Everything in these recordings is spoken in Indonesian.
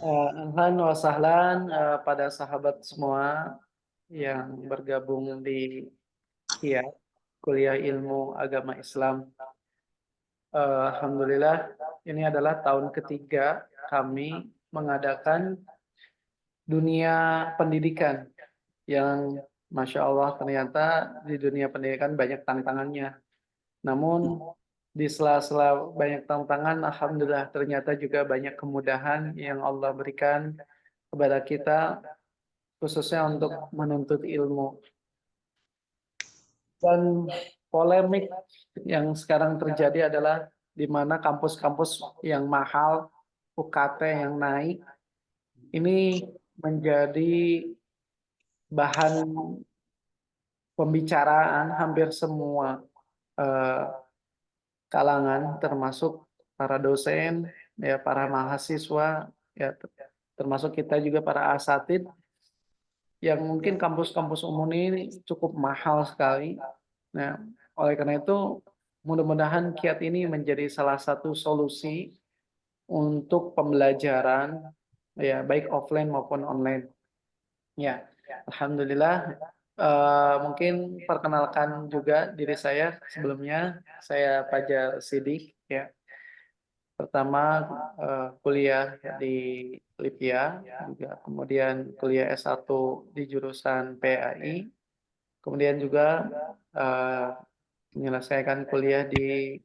Ahlan wa sahlan pada sahabat semua yang bergabung di KIA, Kuliah Ilmu Agama Islam. Alhamdulillah, ini adalah tahun ketiga kami mengadakan dunia pendidikan yang Masya Allah ternyata di dunia pendidikan banyak tantangannya. Namun di sela-sela banyak tantangan, Alhamdulillah ternyata juga banyak kemudahan yang Allah berikan kepada kita khususnya untuk menuntut ilmu. Dan polemik yang sekarang terjadi adalah di mana kampus-kampus yang mahal, UKT yang naik, ini menjadi bahan pembicaraan hampir semua eh, kalangan, termasuk para dosen, ya para mahasiswa, ya termasuk kita juga para asatid, yang mungkin kampus-kampus umum ini cukup mahal sekali. Nah, oleh karena itu, mudah-mudahan kiat ini menjadi salah satu solusi untuk pembelajaran, ya baik offline maupun online. Ya, Alhamdulillah. Mungkin perkenalkan juga diri saya sebelumnya. Saya Fajar Sidik. Ya, pertama kuliah di Lipia, juga kemudian kuliah S1 di jurusan PAI. Kemudian juga eh, menyelesaikan kuliah di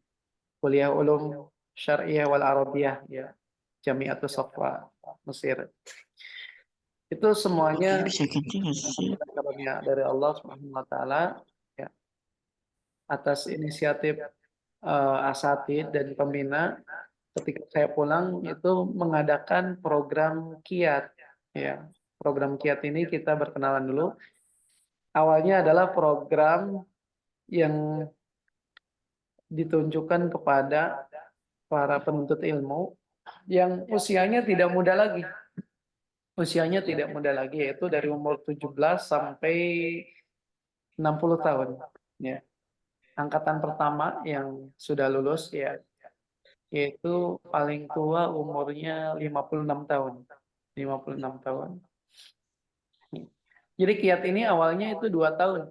Kuliah Ulum Syariah wal Arabiyah, ya, Jamiatus Safwa, Mesir. Itu Oke, semuanya bisa continue sih. karunia dari Allah Subhanahu wa taala, ya, atas inisiatif asatid dan pembina ketika saya pulang itu mengadakan program kiat, ya. Program kiat ini kita berkenalan dulu. Awalnya adalah program yang ditunjukkan kepada para penuntut ilmu yang usianya tidak muda lagi. Usianya tidak muda lagi, yaitu dari umur 17 sampai 60 tahun. Ya. Angkatan pertama yang sudah lulus, ya, yaitu paling tua umurnya 56 tahun. 56 tahun. Jadi kiat ini awalnya itu 2 tahun.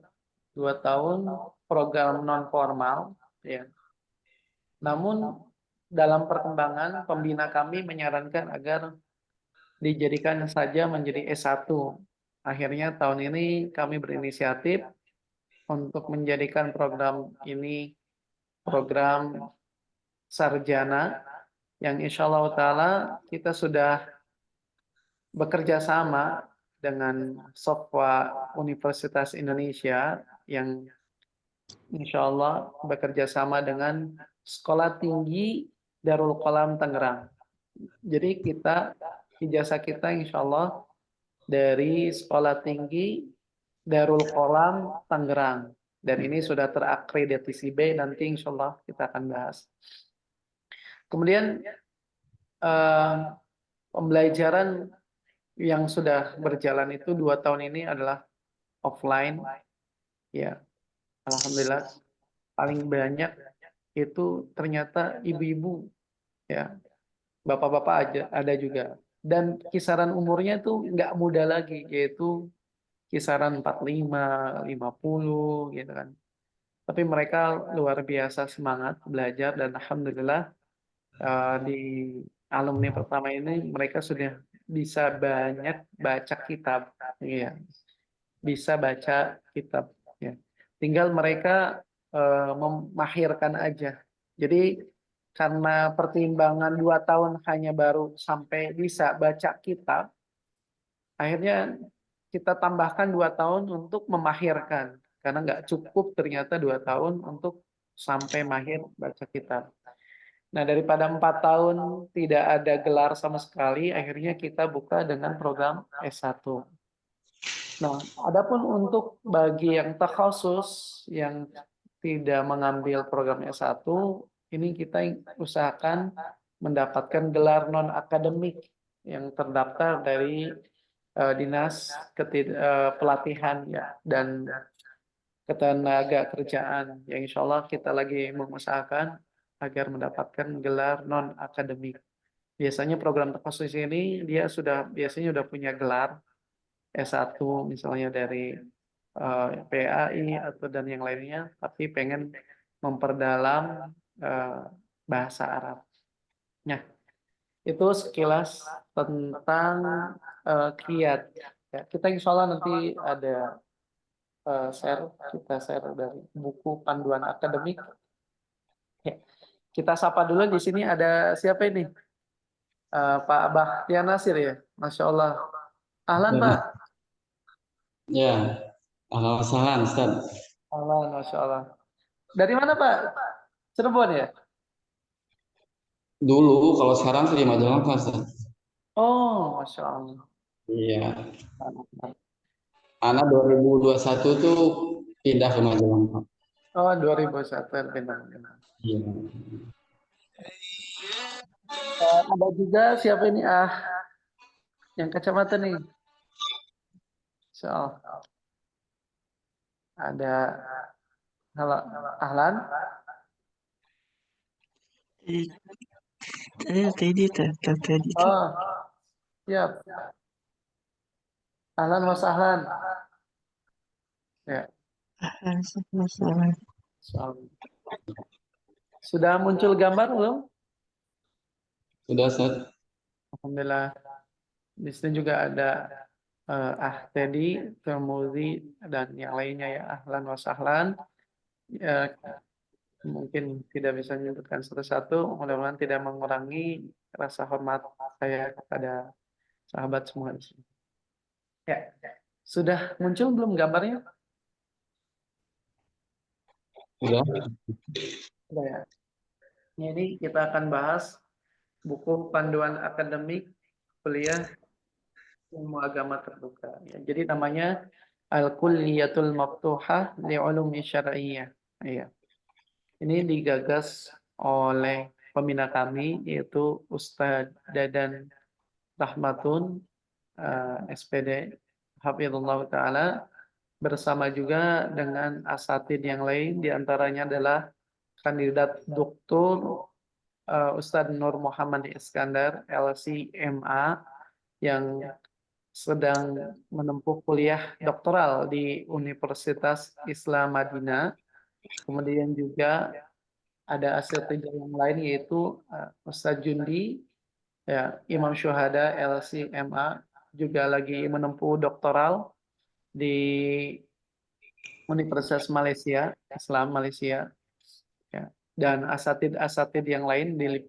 2 tahun program non formal, ya. Namun dalam perkembangan pembina kami menyarankan agar dijadikan saja menjadi S1. Akhirnya tahun ini kami berinisiatif untuk menjadikan program ini program sarjana yang insya Allah Ta'ala kita sudah bekerja sama dengan Sofwa Universitas Indonesia yang insya Allah bekerja sama dengan Sekolah Tinggi Darul Qalam Tangerang. Jadi kita ijazah kita insya Allah dari Sekolah Tinggi Darul Qalam Tangerang. Dan ini sudah terakreditasi B, nanti insya Allah kita akan bahas. Kemudian eh, pembelajaran yang sudah berjalan itu 2 tahun ini adalah offline. Ya, Alhamdulillah paling banyak itu ternyata ibu-ibu, ya, bapak-bapak aja ada juga. Dan kisaran umurnya itu nggak muda lagi, yaitu kisaran 45, 50 gitu kan. Tapi mereka luar biasa semangat belajar dan alhamdulillah di alumni pertama ini mereka sudah bisa banyak baca kitab, ya, bisa baca kitab, ya. Tinggal mereka memahirkan aja. Jadi karena pertimbangan 2 tahun hanya baru sampai bisa baca kitab, akhirnya kita tambahkan 2 tahun untuk memahirkan, karena nggak cukup ternyata 2 tahun untuk sampai mahir baca kitab. Nah, daripada 4 tahun tidak ada gelar sama sekali, akhirnya kita buka dengan program S1. Nah, adapun untuk bagi yang takhasus, yang tidak mengambil program S1, ini kita usahakan mendapatkan gelar non-akademik yang terdaftar dari Dinas Pelatihan, ya, dan Ketenaga Kerjaan, yang insya Allah kita lagi mengusahakan agar mendapatkan gelar non-akademik. Biasanya program takhasus ini dia biasanya sudah punya gelar S1 misalnya dari PAI atau dan yang lainnya, tapi pengen memperdalam eh, bahasa Arab. Nah, itu sekilas tentang kiat. Ya, kita insya Allah nanti ada kita share dari buku panduan akademik. Ya, kita sapa dulu di sini ada siapa ini? Pak Bahtiar Nasir ya, Masya Allah. Ahlan Pak. Ya, salam Ustaz. Ahlan, Masya Allah. Dari mana Pak? Cirebon ya? Dulu kalau sekarang sih di Majalengka Ustaz. Oh, Masya Allah. Iya. Anak 2021 tuh pindah ke Majalengka. Oh, 2001 benar-benar. Iya. Ada juga siapa ini? Yang kacamata nih. So, ada halo Ahlan. Tadi tadi tadi tuh Oh, siap. Ahlan Mas Ahlan. Ya, masalah. so. Sudah muncul gambar belum? Sudah Ustaz. Alhamdulillah. Di sini juga ada Teddy, Termuzi, dan yang lainnya ya. Ahlan Mas Ahlan. Ya, mungkin tidak bisa menyebutkan satu-satu. Mudah-mudahan tidak mengurangi rasa hormat saya kepada sahabat semua di sini. Ya, sudah muncul belum gambarnya? Sudah. Sudah ya. Jadi kita akan bahas buku panduan akademik kuliah ilmu agama terbuka. Ya, jadi namanya Al-Kulliyatul Maftuhah Li'ulumi Syar'iyyah. Iya. Ini digagas oleh pembina kami yaitu Ustadz Dadan Rahmatun SPD Hafizullah Ta'ala bersama juga dengan asatid yang lain diantaranya adalah kandidat doktor Ustadz Nur Muhammad Iskandar LC.MA yang sedang menempuh kuliah doktoral di Universitas Islam Madinah. Kemudian juga ada asatid yang lain yaitu Ustadz Jundi, ya, Imam Syuhada LC.MA juga lagi menempuh doktoral di Universitas Malaysia, Islam Malaysia, ya. Dan asatid-asatid yang lain di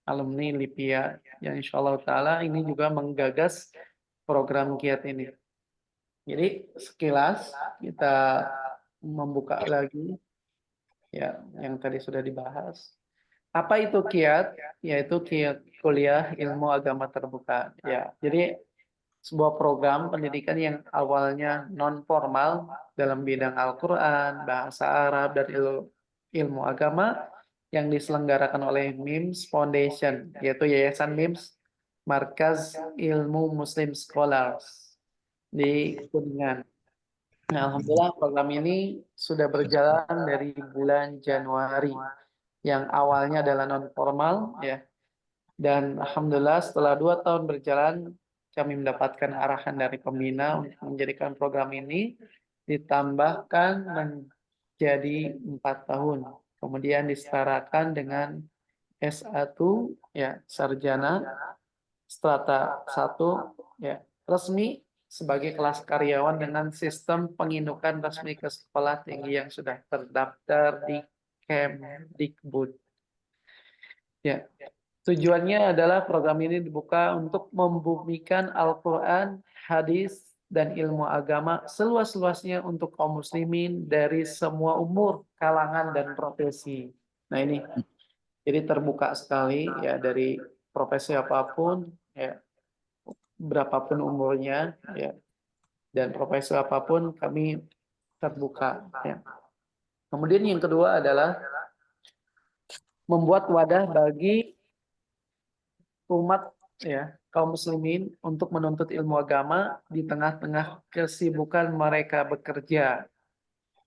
alumni LIPIA yang insya Allah Ta'ala ini juga menggagas program kiat ini. Jadi sekilas kita membuka lagi ya yang tadi sudah dibahas. Apa itu kiat? Yaitu kiat kuliah ilmu agama terbuka. Ya, jadi sebuah program pendidikan yang awalnya non formal dalam bidang Al-Quran, bahasa Arab, dan ilmu agama yang diselenggarakan oleh MIMS Foundation, yaitu Yayasan MIMS Markaz Ilmu Muslim Scholars di Kuningan. Nah, alhamdulillah program ini sudah berjalan dari bulan Januari yang awalnya adalah non formal ya, dan alhamdulillah setelah 2 tahun berjalan kami mendapatkan arahan dari pembina untuk menjadikan program ini ditambahkan menjadi 4 tahun. Kemudian disetarakan dengan S1 ya, sarjana strata 1 ya, resmi sebagai kelas karyawan dengan sistem pengindukan resmi ke sekolah tinggi yang sudah terdaftar di Kemdikbud. Ya, tujuannya adalah program ini dibuka untuk membumikan Al-Quran, hadis, dan ilmu agama seluas-luasnya untuk kaum muslimin dari semua umur, kalangan, dan profesi. Nah ini, jadi terbuka sekali ya dari profesi apapun, ya berapapun umurnya, ya dan profesi apapun kami terbuka. Ya. Kemudian yang kedua adalah membuat wadah bagi umat ya kaum muslimin untuk menuntut ilmu agama di tengah-tengah kesibukan mereka bekerja,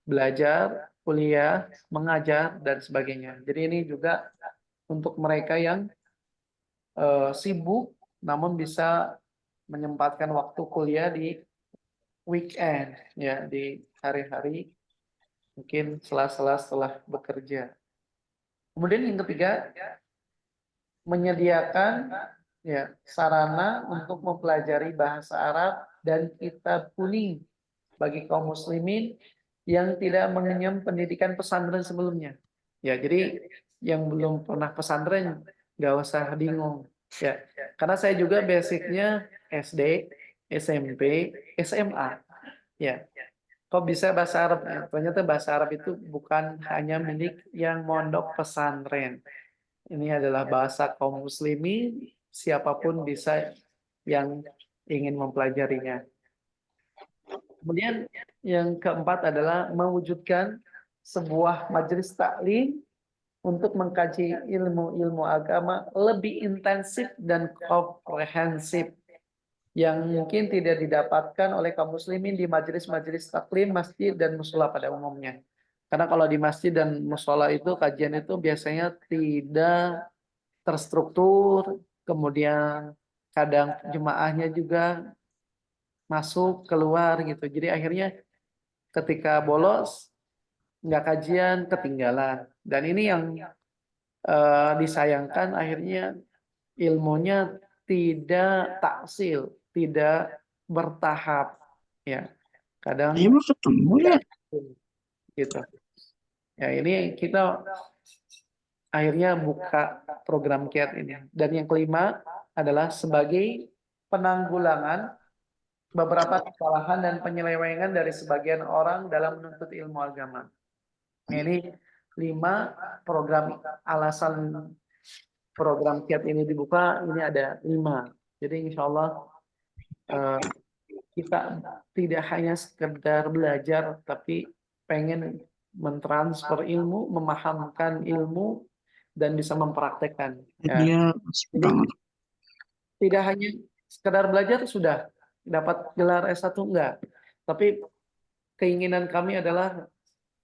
belajar, kuliah, mengajar dan sebagainya. Jadi ini juga untuk mereka yang sibuk, namun bisa menyempatkan waktu kuliah di weekend, ya, di hari-hari mungkin sela-sela setelah bekerja. Kemudian yang ketiga, menyediakan ya sarana untuk mempelajari bahasa Arab dan kitab kuning bagi kaum muslimin yang tidak mengenyam pendidikan pesantren sebelumnya. Ya, jadi yang belum pernah pesantren nggak usah bingung. Ya, karena saya juga basicnya SD, SMP, SMA. Ya, kok bisa bahasa Arab? Ya, ternyata bahasa Arab itu bukan hanya milik yang mondok pesantren. Ini adalah bahasa kaum muslimin, siapapun bisa yang ingin mempelajarinya. Kemudian yang keempat adalah mewujudkan sebuah majelis taklim untuk mengkaji ilmu-ilmu agama lebih intensif dan komprehensif yang mungkin tidak didapatkan oleh kaum muslimin di majelis-majelis taklim masjid dan musola pada umumnya. Karena kalau di masjid dan musola itu kajian itu biasanya tidak terstruktur, kemudian kadang jemaahnya juga masuk keluar gitu. Jadi akhirnya ketika bolos nggak kajian ketinggalan. Dan ini yang disayangkan akhirnya ilmunya tidak taksil, tidak bertahap, ya. Kadang Dia mau ketemu ya. gitu. Ya ini kita akhirnya buka program KIAT ini. Dan yang kelima adalah sebagai penanggulangan beberapa kesalahan dan penyelewengan dari sebagian orang dalam menuntut ilmu agama. Ini 5 program alasan program KIAT ini dibuka, ini ada 5. Jadi insya Allah kita tidak hanya sekedar belajar, tapi pengen mentransfer ilmu, memahamkan ilmu, dan bisa mempraktekkan. Ya. Dia Jadi banget. tidak hanya sekedar belajar sudah dapat gelar S1 enggak, tapi keinginan kami adalah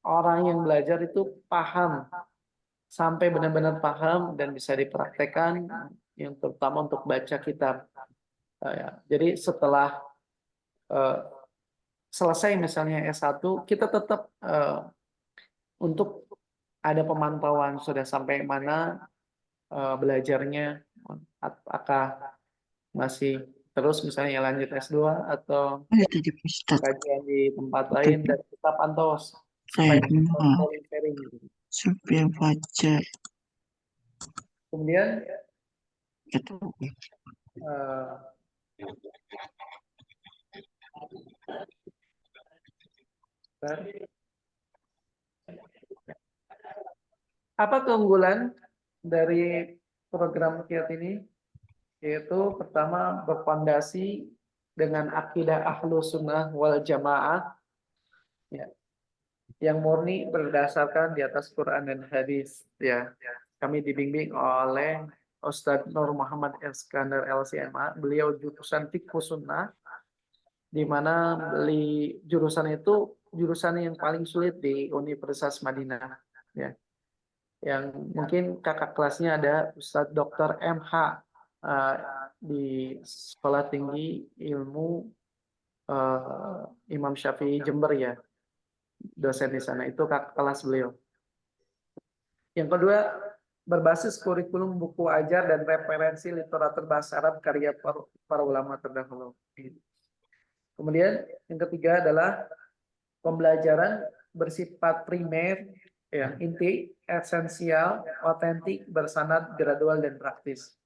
orang yang belajar itu paham sampai benar-benar paham dan bisa dipraktekkan, yang terutama untuk baca kitab. Ya. Jadi setelah selesai misalnya S1, kita tetap untuk ada pemantauan sudah sampai mana belajarnya, apakah masih terus misalnya lanjut S2 atau Ada tadi Ustaz. kajian di tempat lain, dan kita pantau Saya supaya kita mau sharing. supaya baca Kemudian gitu. Apa keunggulan dari program KIAT ini? Yaitu pertama berfondasi dengan akidah ahlu sunnah wal jamaah, ya, yang murni berdasarkan di atas Quran dan hadis. Ya, kami dibimbing oleh Ustadz Nur Muhammad Iskandar LCMA. Beliau jurusan Fiqh Sunnah, di mana jurusan itu jurusan yang paling sulit di Universitas Madinah. Ya, yang mungkin kakak kelasnya ada Ustadz Dr. MH di Sekolah Tinggi Ilmu Imam Syafi'i Jember, ya, dosen di sana, itu kakak kelas beliau. Yang kedua, berbasis kurikulum buku ajar dan referensi literatur bahasa Arab karya para ulama terdahulu. Kemudian yang ketiga adalah pembelajaran bersifat primer, ya, inti, esensial, otentik, bersanad, gradual, dan praktis.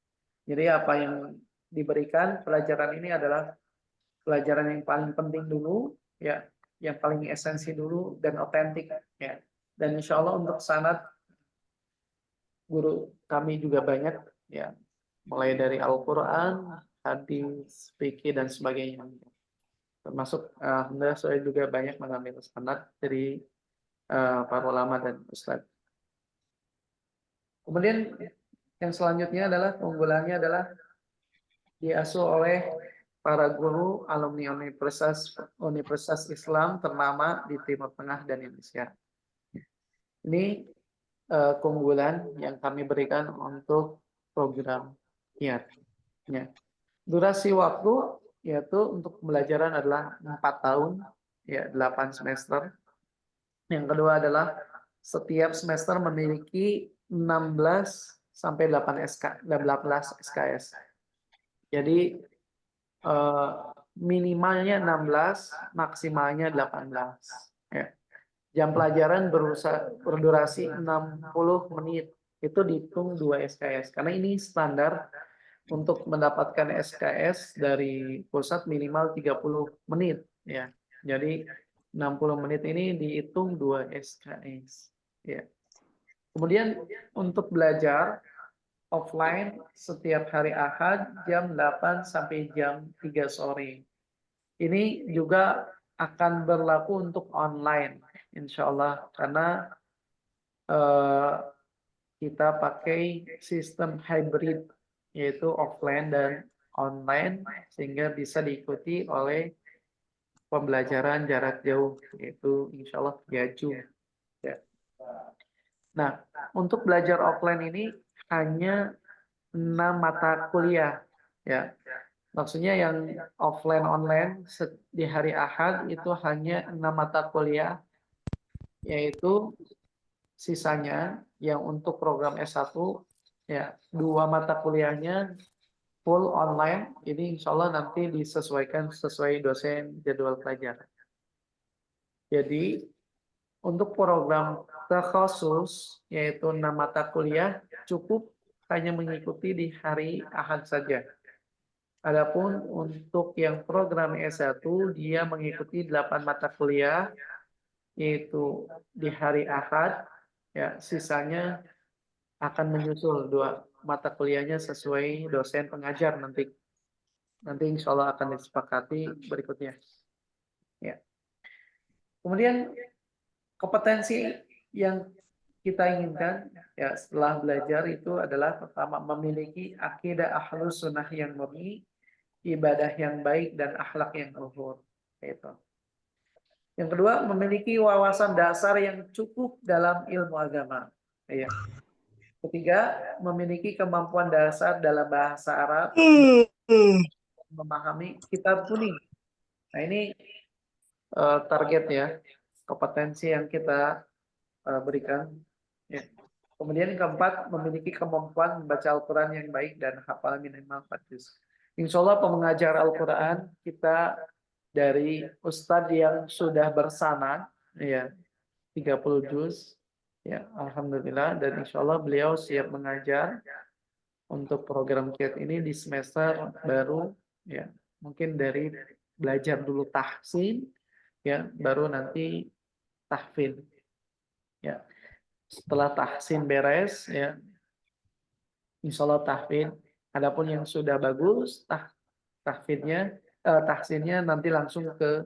Jadi apa yang diberikan pelajaran ini adalah pelajaran yang paling penting dulu, ya, yang paling esensi dulu dan otentik, ya. Dan insya Allah untuk sanad guru kami juga banyak, ya, mulai dari Al-Quran, hadis, fikih, dan sebagainya. Termasuk alhamdulillah saya juga banyak mengambil sanad dari para ulama dan ustadz. Kemudian yang selanjutnya adalah keunggulannya adalah diasuh oleh para guru alumni Universitas Islam ternama di Timur Tengah dan Indonesia. Ini keunggulan yang kami berikan untuk program Ya, ya. Durasi waktu yaitu untuk pembelajaran adalah 4 tahun, ya 8 semester. Yang kedua adalah setiap semester memiliki 16 sampai 8 18 SKS. Jadi eh, minimalnya 16, maksimalnya 18. Ya. Jam pelajaran berdurasi 60 menit. Itu dihitung 2 SKS. Karena ini standar untuk mendapatkan SKS dari pusat minimal 30 menit. Ya. Jadi 60 menit ini dihitung 2 SKS. Ya. Kemudian untuk belajar offline setiap hari Ahad jam 8 sampai jam 3 sore. Ini juga akan berlaku untuk online, insya Allah, karena eh, kita pakai sistem hybrid, yaitu offline dan online, sehingga bisa diikuti oleh pembelajaran jarak jauh, yaitu insya Allah via Zoom. Ya. Nah, untuk belajar offline ini hanya 6 mata kuliah, ya. Maksudnya yang offline online di hari Ahad itu hanya 6 mata kuliah, yaitu sisanya yang untuk program S1 ya 2 mata kuliahnya full online. Ini insya Allah nanti disesuaikan sesuai dosen jadwal pelajaran. Jadi untuk program terkhusus yaitu 6 mata kuliah cukup hanya mengikuti di hari Ahad saja. Adapun untuk yang program S1 dia mengikuti 8 mata kuliah yaitu di hari Ahad, ya sisanya akan menyusul 2 mata kuliahnya sesuai dosen pengajar nanti. Nanti insya Allah akan disepakati berikutnya. Ya. Kemudian kompetensi yang kita inginkan ya setelah belajar itu adalah pertama memiliki akidah ahlus sunnah yang murni, ibadah yang baik dan akhlak yang luhur. Itu. Yang kedua, memiliki wawasan dasar yang cukup dalam ilmu agama. Ya. Ketiga, memiliki kemampuan dasar dalam bahasa Arab, memahami kitab kuning. Nah, ini target ya, kompetensi yang kita berikan. Ya. Kemudian yang keempat, memiliki kemampuan membaca Al-Quran yang baik dan hafal minimal 4 juz. Insya Allah pengajar Al-Quran kita dari Ustadz yang sudah bersanad, ya 30 juz, ya Alhamdulillah, dan insya Allah beliau siap mengajar untuk program KIAT ini di semester baru, ya mungkin dari belajar dulu tahsin, ya baru nanti tahfidz, ya setelah tahsin beres, ya insya Allah tahfidz. Adapun yang sudah bagus, tahsinnya nanti langsung ke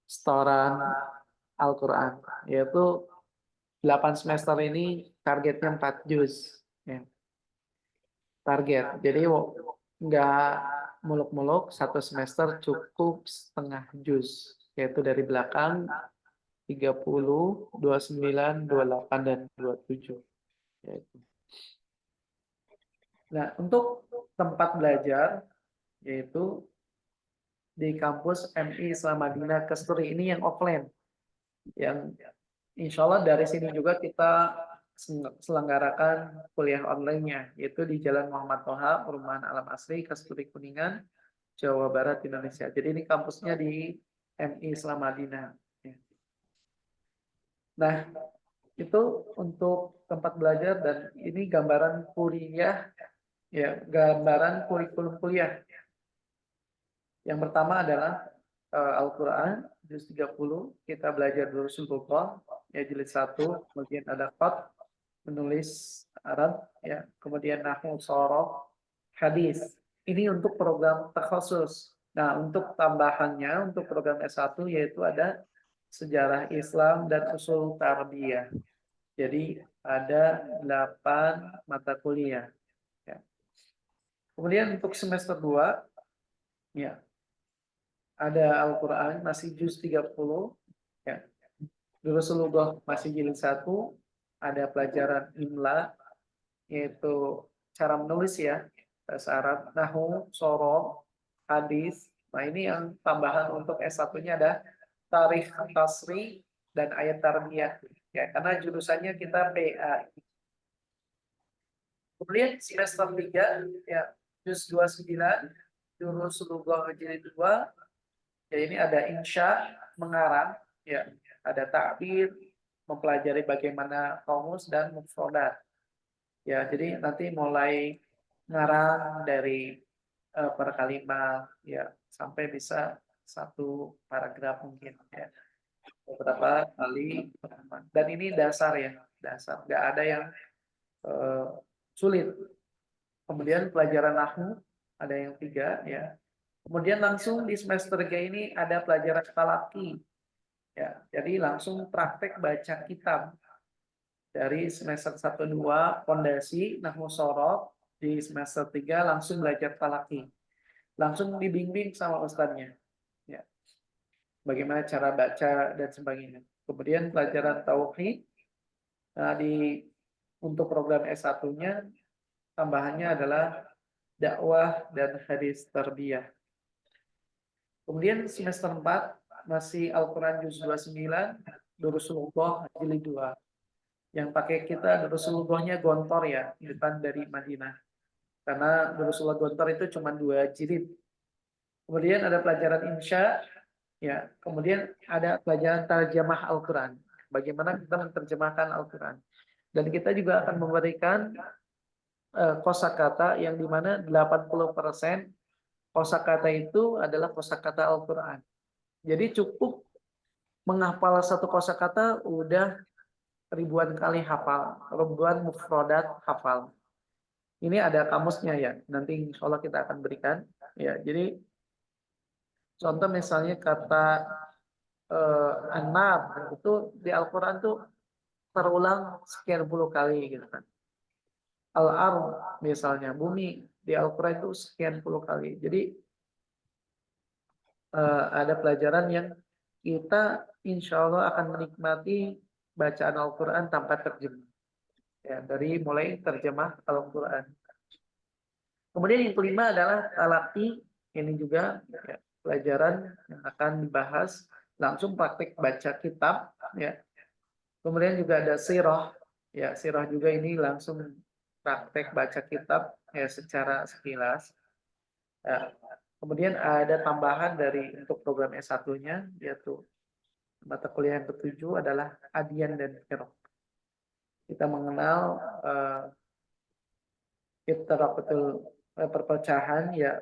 setoran Al-Quran, yaitu 8 semester ini targetnya 4 juz. Ya. Target. Jadi nggak muluk-muluk, 1 semester cukup setengah juz. Yaitu dari belakang 30, 29, 28, dan 27. Yaitu. Nah, untuk tempat belajar, yaitu di kampus MI Islam Madinah Kasturi ini yang offline. Yang insya Allah dari sini juga kita selenggarakan kuliah online-nya, yaitu di Jalan Muhammad Toha, Perumahan Alam Asri, Kasturi Kuningan, Jawa Barat, Indonesia. Jadi ini kampusnya di MI Islam Madinah. Nah, itu untuk tempat belajar dan ini gambaran kuliah, ya gambaran kurikulum kuliah. Yang pertama adalah Al-Quran, juz 30, kita belajar dulu Sulbukah, ya jilid 1, kemudian ada Qad, menulis Arab, ya, kemudian Nahwu, Shoroh, hadis. Ini untuk program takhusus. Nah, untuk tambahannya, untuk program S1, yaitu ada sejarah Islam dan usul tarbiyah. Jadi ada 8 mata kuliah. Ya. Kemudian untuk semester 2, ya, ada Al-Quran masih juz 30, ya. Rasulullah masih jilid 1, ada pelajaran imla, yaitu cara menulis ya, bahasa Arab, nahwu, sorof, hadis. Nah, ini yang tambahan untuk S1-nya ada tarikh tasri dan ayat tarbiyah. Ya, karena jurusannya kita PA. Kemudian semester 3 ya juz 29 jurus lughah jilid 2 ya ini ada insya mengarang ya ada ta'bir mempelajari bagaimana kamus dan mufradat. Ya, jadi nanti mulai ngarang dari per kalimat ya sampai bisa satu paragraf mungkin ya beberapa kali dan ini dasar ya dasar nggak ada yang sulit. Kemudian pelajaran nahwu ada yang 3 ya. Kemudian langsung di semester 3 ini ada pelajaran talaki ya. Jadi langsung praktek baca kitab dari semester 1 2 pondasi nahwu sorof di semester 3 langsung belajar talaki. Langsung dibimbing sama ustadznya. Ya. Bagaimana cara baca dan sebagainya. Kemudian pelajaran tauhid nah untuk program S1-nya tambahannya adalah dakwah dan hadis tarbiyah. Kemudian semester 4 masih Al-Quran Juz 29, Durusul Lughah jilid 2. Yang pakai kita Durusul Lughahnya Gontor ya, depan dari Madinah. Karena Durusul Gontor itu cuma 2 jilid. Kemudian ada pelajaran insya, ya. Kemudian ada pelajaran tarjamah Al-Quran. Bagaimana kita menerjemahkan Al-Quran. Dan kita juga akan memberikan kosakata yang dimana 80% kosakata itu adalah kosakata Al-Quran. Jadi cukup menghafal satu kosakata udah ribuan kali hafal, ribuan mufradat hafal. Ini ada kamusnya ya. Nanti insya Allah kita akan berikan. Ya, jadi contoh misalnya kata anab itu di Al-Quran tuh terulang sekian puluh kali gitu kan. Al-ard misalnya bumi di Al-Quran itu sekian puluh kali. Jadi ada pelajaran yang kita insya Allah akan menikmati bacaan Al-Quran tanpa terjemah. Ya, dari mulai terjemah Al-Quran. Kemudian yang kelima adalah talaki. Ini juga ya, pelajaran yang akan dibahas langsung praktik baca kitab. Ya. Kemudian juga ada sirah. Ya, sirah juga ini langsung praktek baca kitab ya secara sekilas. Ya. Kemudian ada tambahan dari untuk program S1-nya yaitu mata kuliah yang ketujuh adalah adian dan firq. Kita mengenal betul perpecahan ya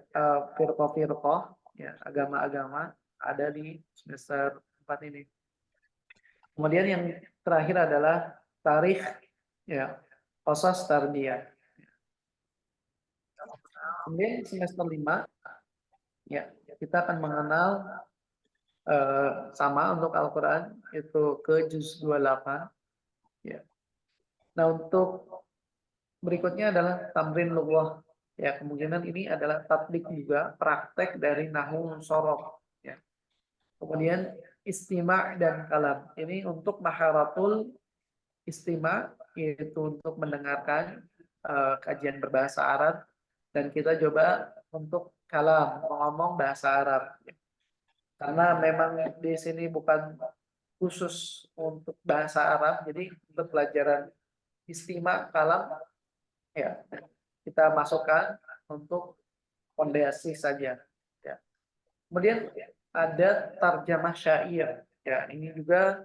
firqah-firqah ya agama-agama ada di semester 4 ini. Kemudian yang terakhir adalah tarikh ya qasas tarbiyah. Kemudian semester 5 ya kita akan mengenal sama untuk Al-Quran itu ke juz 28 ya. Nah, untuk berikutnya adalah tamrin lughah. Ya, kemungkinan ini adalah tatbik juga, praktek dari nahwu sorof. Ya. Kemudian istima' dan kalam. Ini untuk maharatul istima' yaitu untuk mendengarkan kajian berbahasa Arab dan kita coba untuk kalam ngomong bahasa Arab. Karena memang di sini bukan khusus untuk bahasa Arab, jadi untuk pelajaran istima' kalam ya kita masukkan untuk fondasi saja. Ya. Kemudian ada tarjamah syair. Ya, ini juga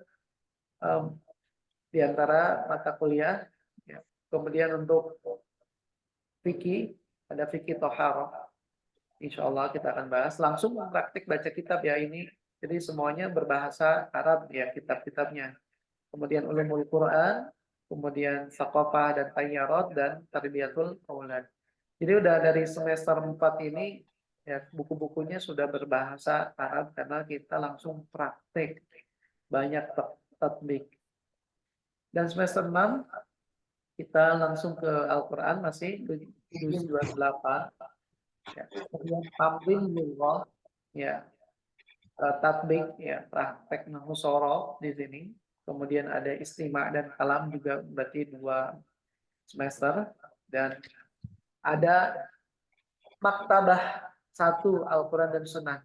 di antara mata kuliah. Ya. Kemudian untuk fikih ada fikih toharah. Insya Allah kita akan bahas langsung praktik baca kitab ya ini. Jadi semuanya berbahasa Arab ya kitab-kitabnya. Kemudian ulumul Quran, kemudian Saqafah dan Tayyarat dan Tarbiyatul Aulad. Jadi udah dari semester 4 ini ya buku-bukunya sudah berbahasa Arab karena kita langsung praktek banyak tatbik. Dan semester 6 kita langsung ke Al-Qur'an masih juz 28 ya. Kemudian tamrin lughah ya tatbik ya praktek nahwu sorof di sini. Kemudian ada istima' dan kalam juga berarti 2 semester dan ada Maktabah 1 Al-Quran dan Sunnah.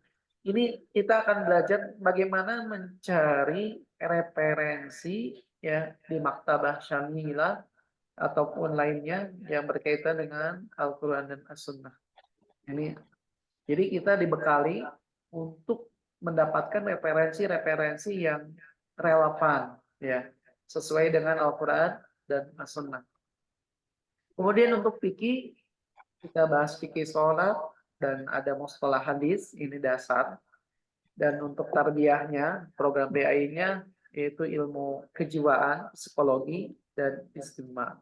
Ini kita akan belajar bagaimana mencari referensi ya di Maktabah Syamilah ataupun lainnya yang berkaitan dengan Al-Quran dan As-Sunnah. Ini, jadi kita dibekali untuk mendapatkan referensi-referensi yang relevan ya sesuai dengan Al-Quran dan As-Sunnah. Kemudian untuk fikih kita bahas fikih sholat dan ada mustalah hadis, ini dasar. Dan untuk tarbiyahnya, program BAI-nya yaitu ilmu kejiwaan, psikologi, dan istimewa.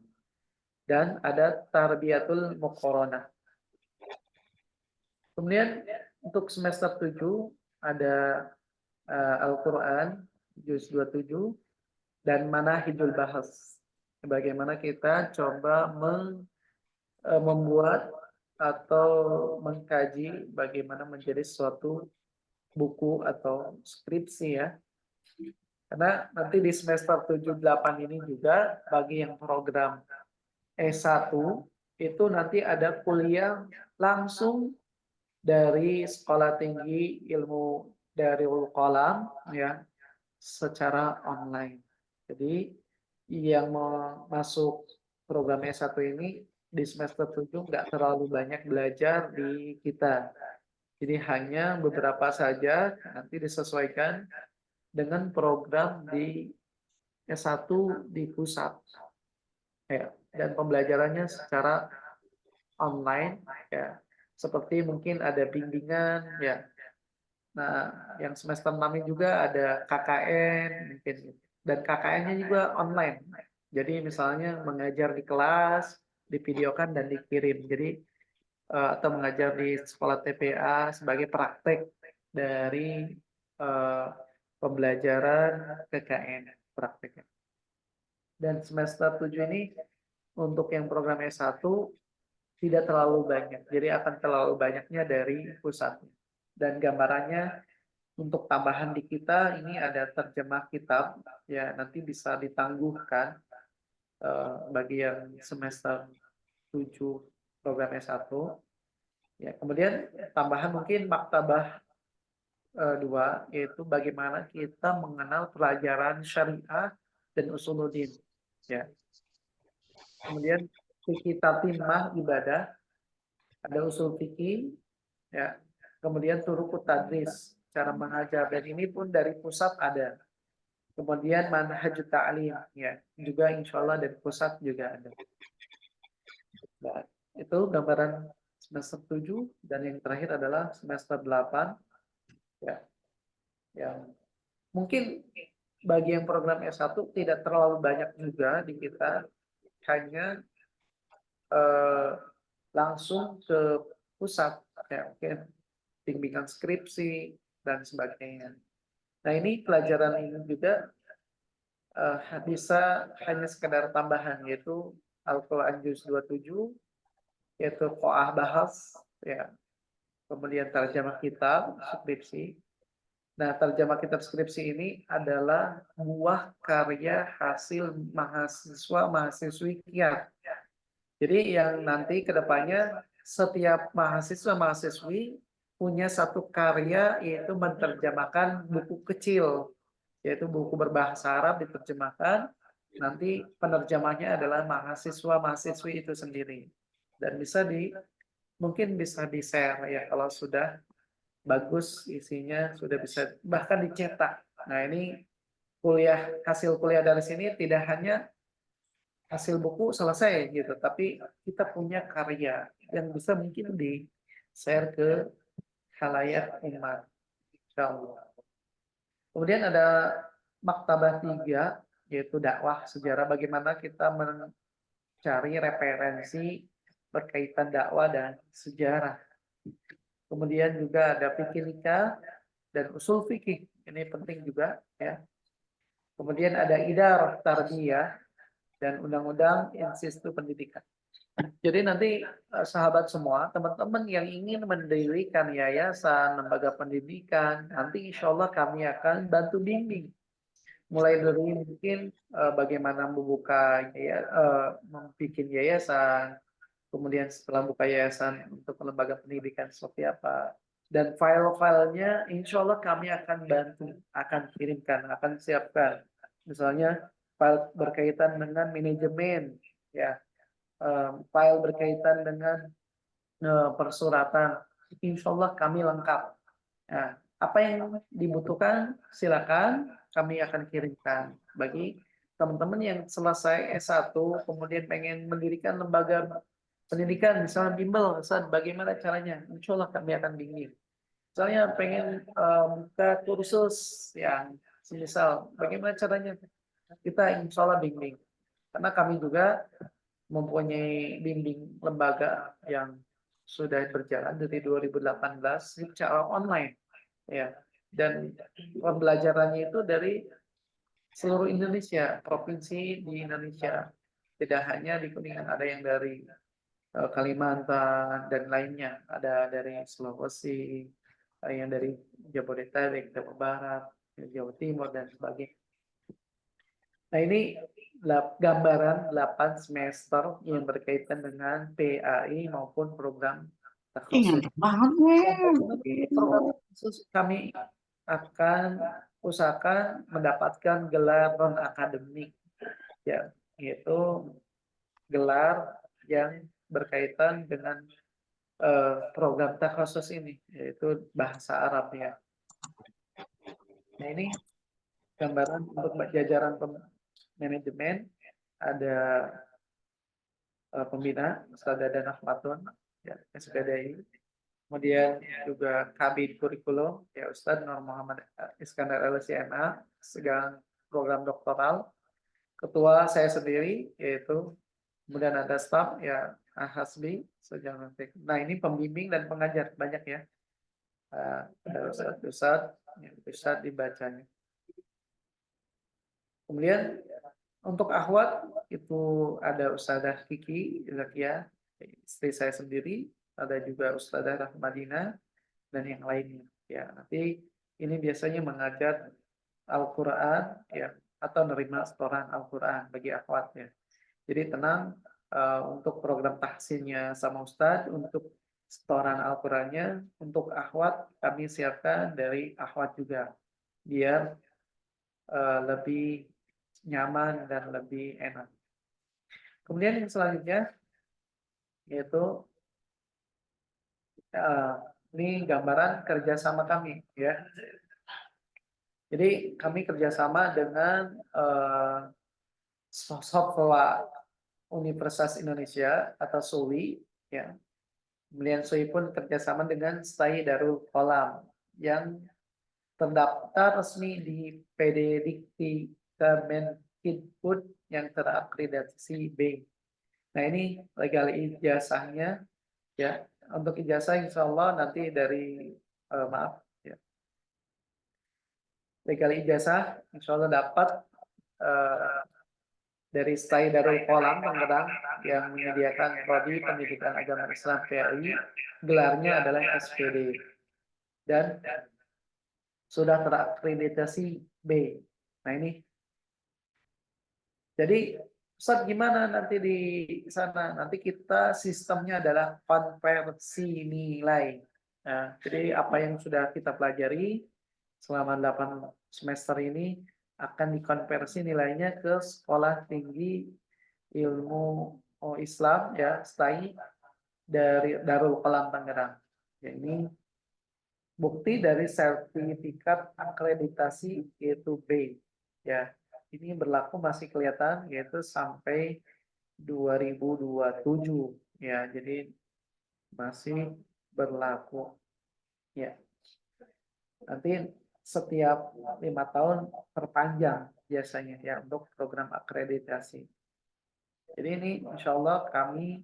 Dan ada tarbiyatul muqaranah. Kemudian untuk semester 7 ada Al-Quran, juz 27, dan Manahijul Bahas. Bagaimana kita coba membuat atau mengkaji bagaimana menjadi suatu buku atau skripsi ya. Karena nanti di semester 7-8 ini juga bagi yang program S1 itu nanti ada kuliah langsung dari Sekolah Tinggi Ilmu Darul Qalam ya secara online. Jadi yang mau masuk program S1 ini di semester 7 nggak terlalu banyak belajar di kita. Jadi hanya beberapa saja nanti disesuaikan dengan program di S1 di pusat. Ya, dan pembelajarannya secara online ya. Seperti mungkin ada bimbingan ya. Nah, yang semester 6 ini juga ada KKN mungkin dan KKN-nya juga online. Jadi misalnya mengajar di kelas, divideokan dan dikirim. Jadi atau mengajar di sekolah TPA sebagai praktek dari pembelajaran KKN prakteknya. Dan semester 7 ini untuk yang program S1 tidak terlalu banyak. Jadi akan terlalu banyaknya dari pusatnya. Dan gambarannya untuk tambahan di kita ini ada terjemah kitab ya nanti bisa ditangguhkan bagi yang semester 7 program S1. Ya, kemudian tambahan mungkin maktabah 2 yaitu bagaimana kita mengenal pelajaran syariah dan usuluddin ya. Kemudian fikih tatimah ibadah, ada usul fikih ya. Kemudian turukut tadris, cara mengajar dan ini pun dari pusat ada. Kemudian manhajut ta'lim ya, juga insya Allah dari pusat juga ada. Nah, itu gambaran semester 7 dan yang terakhir adalah semester 8 ya. Yang mungkin bagi yang program S1 tidak terlalu banyak juga di kita, hanya langsung ke pusat ya, mungkin bimbingan skripsi dan sebagainya. Nah, ini pelajaran ini juga bisa hanya sekedar tambahan yaitu Al-Quran Juz 27 yaitu Qo'ah Bahas ya. Kemudian terjemah kitab skripsi. Nah, terjemah kitab skripsi ini adalah buah karya hasil mahasiswa-mahasiswi kiat. Jadi yang nanti kedepannya setiap mahasiswa-mahasiswi punya satu karya yaitu menerjemahkan buku kecil, yaitu buku berbahasa Arab diterjemahkan, nanti penerjemahnya adalah mahasiswa-mahasiswi itu sendiri. Dan mungkin bisa di-share ya kalau sudah bagus isinya, sudah bisa bahkan dicetak. Nah, ini hasil kuliah dari sini tidak hanya hasil buku selesai gitu, tapi kita punya karya yang bisa mungkin di-share ke khalayak umat. Insyaallah. Kemudian ada maktabah 3 yaitu dakwah sejarah, bagaimana kita mencari referensi berkaitan dakwah dan sejarah. Kemudian juga ada fikih nikah dan usul fikih. Ini penting juga ya. Kemudian ada idar tarbiyah dan undang-undang institusi pendidikan. Jadi nanti sahabat semua, teman-teman yang ingin mendirikan yayasan, lembaga pendidikan, nanti insya Allah kami akan bantu bimbing. Mulai dari mungkin bagaimana membuka membuat yayasan, kemudian setelah buka yayasan untuk lembaga pendidikan seperti apa, dan file-filenya insya Allah kami akan bantu, akan kirimkan, akan siapkan. Misalnya file berkaitan dengan manajemen, ya, file berkaitan dengan persuratan, insya Allah kami lengkap. Nah, apa yang dibutuhkan silakan kami akan kirimkan bagi teman-teman yang selesai S1 kemudian pengen mendirikan lembaga pendidikan, misalnya bimbel, Ustaz, bagaimana caranya? Insya Allah kami akan bimbing. Misalnya pengen buka kursus yang semisal, bagaimana caranya? Kita insya Allah bimbing. Karena kami juga mempunyai bimbing lembaga yang sudah berjalan dari 2018 secara online, ya. Dan pembelajarannya itu dari seluruh Indonesia, provinsi di Indonesia. Tidak hanya di Kuningan, ada yang dari Kalimantan dan lainnya, ada dari Sulawesi, ada yang dari Jabodetabek, Jawa Barat, Jawa Timur dan sebagainya. Nah, ini gambaran 8 semester yang berkaitan dengan PAI maupun program takhusus. Ingat banget gue. Program khusus kami akan usahakan mendapatkan gelar non akademik, ya, yaitu gelar yang berkaitan dengan program takhusus ini, yaitu bahasa Arab, ya. Nah, ini gambaran untuk jajaran manajemen, ada pembina Ustaz Dadan Ahmadun, ya, SPDI. Kemudian juga Kabid Kurikulum, ya, Ustaz Nur Muhammad Iskandar LCMA, segala program doktoral. Ketua saya sendiri, yaitu, kemudian ada staf, ya, Hasbi. Nah, ini pembimbing dan pengajar, banyak ya. Ada Ustaz dibacanya. Kemudian untuk akhwat itu ada Ustazah Kiki Zakia, istri saya sendiri, ada juga Ustazah Rahmadina dan yang lainnya. Ya, nanti ini biasanya mengajar Al-Qur'an, ya, atau nerima setoran Al-Qur'an bagi akhwat, ya. Jadi tenang, untuk program tahsinnya sama Ustadz, untuk setoran Al-Qur'annya untuk akhwat kami siapkan dari akhwat juga, biar lebih nyaman dan lebih enak. Kemudian yang selanjutnya yaitu ini gambaran kerjasama kami, ya. Jadi kami kerjasama dengan Sekolah Universitas Indonesia atau SUI, ya. Kemudian SUI pun kerjasama dengan STAI Darul Qalam yang terdaftar resmi di PDDikti Kemendikbud yang terakreditasi B. Nah, ini legal ijazahnya, ya. Untuk ijazah insya Allah nanti dari maaf, ya. Legal ijazah insya Allah dapat dari STAI Darul Qalam Tangerang yang menyediakan prodi pendidikan agama Islam PAI, gelarnya adalah SPD dan sudah terakreditasi B. Nah, ini jadi Ustaz, gimana nanti di sana? Nanti kita sistemnya adalah konversi nilai. Nah, jadi apa yang sudah kita pelajari selama 8 semester ini akan dikonversi nilainya ke Sekolah Tinggi Ilmu Islam, ya, STAI dari Darul Qalam Tangerang. Ya, ini bukti dari sertifikat akreditasi yaitu B, ya. Ini berlaku masih kelihatan yaitu sampai 2027, ya. Jadi masih berlaku, ya. Nanti setiap 5 tahun perpanjang biasanya, ya, untuk program akreditasi. Jadi ini insya Allah kami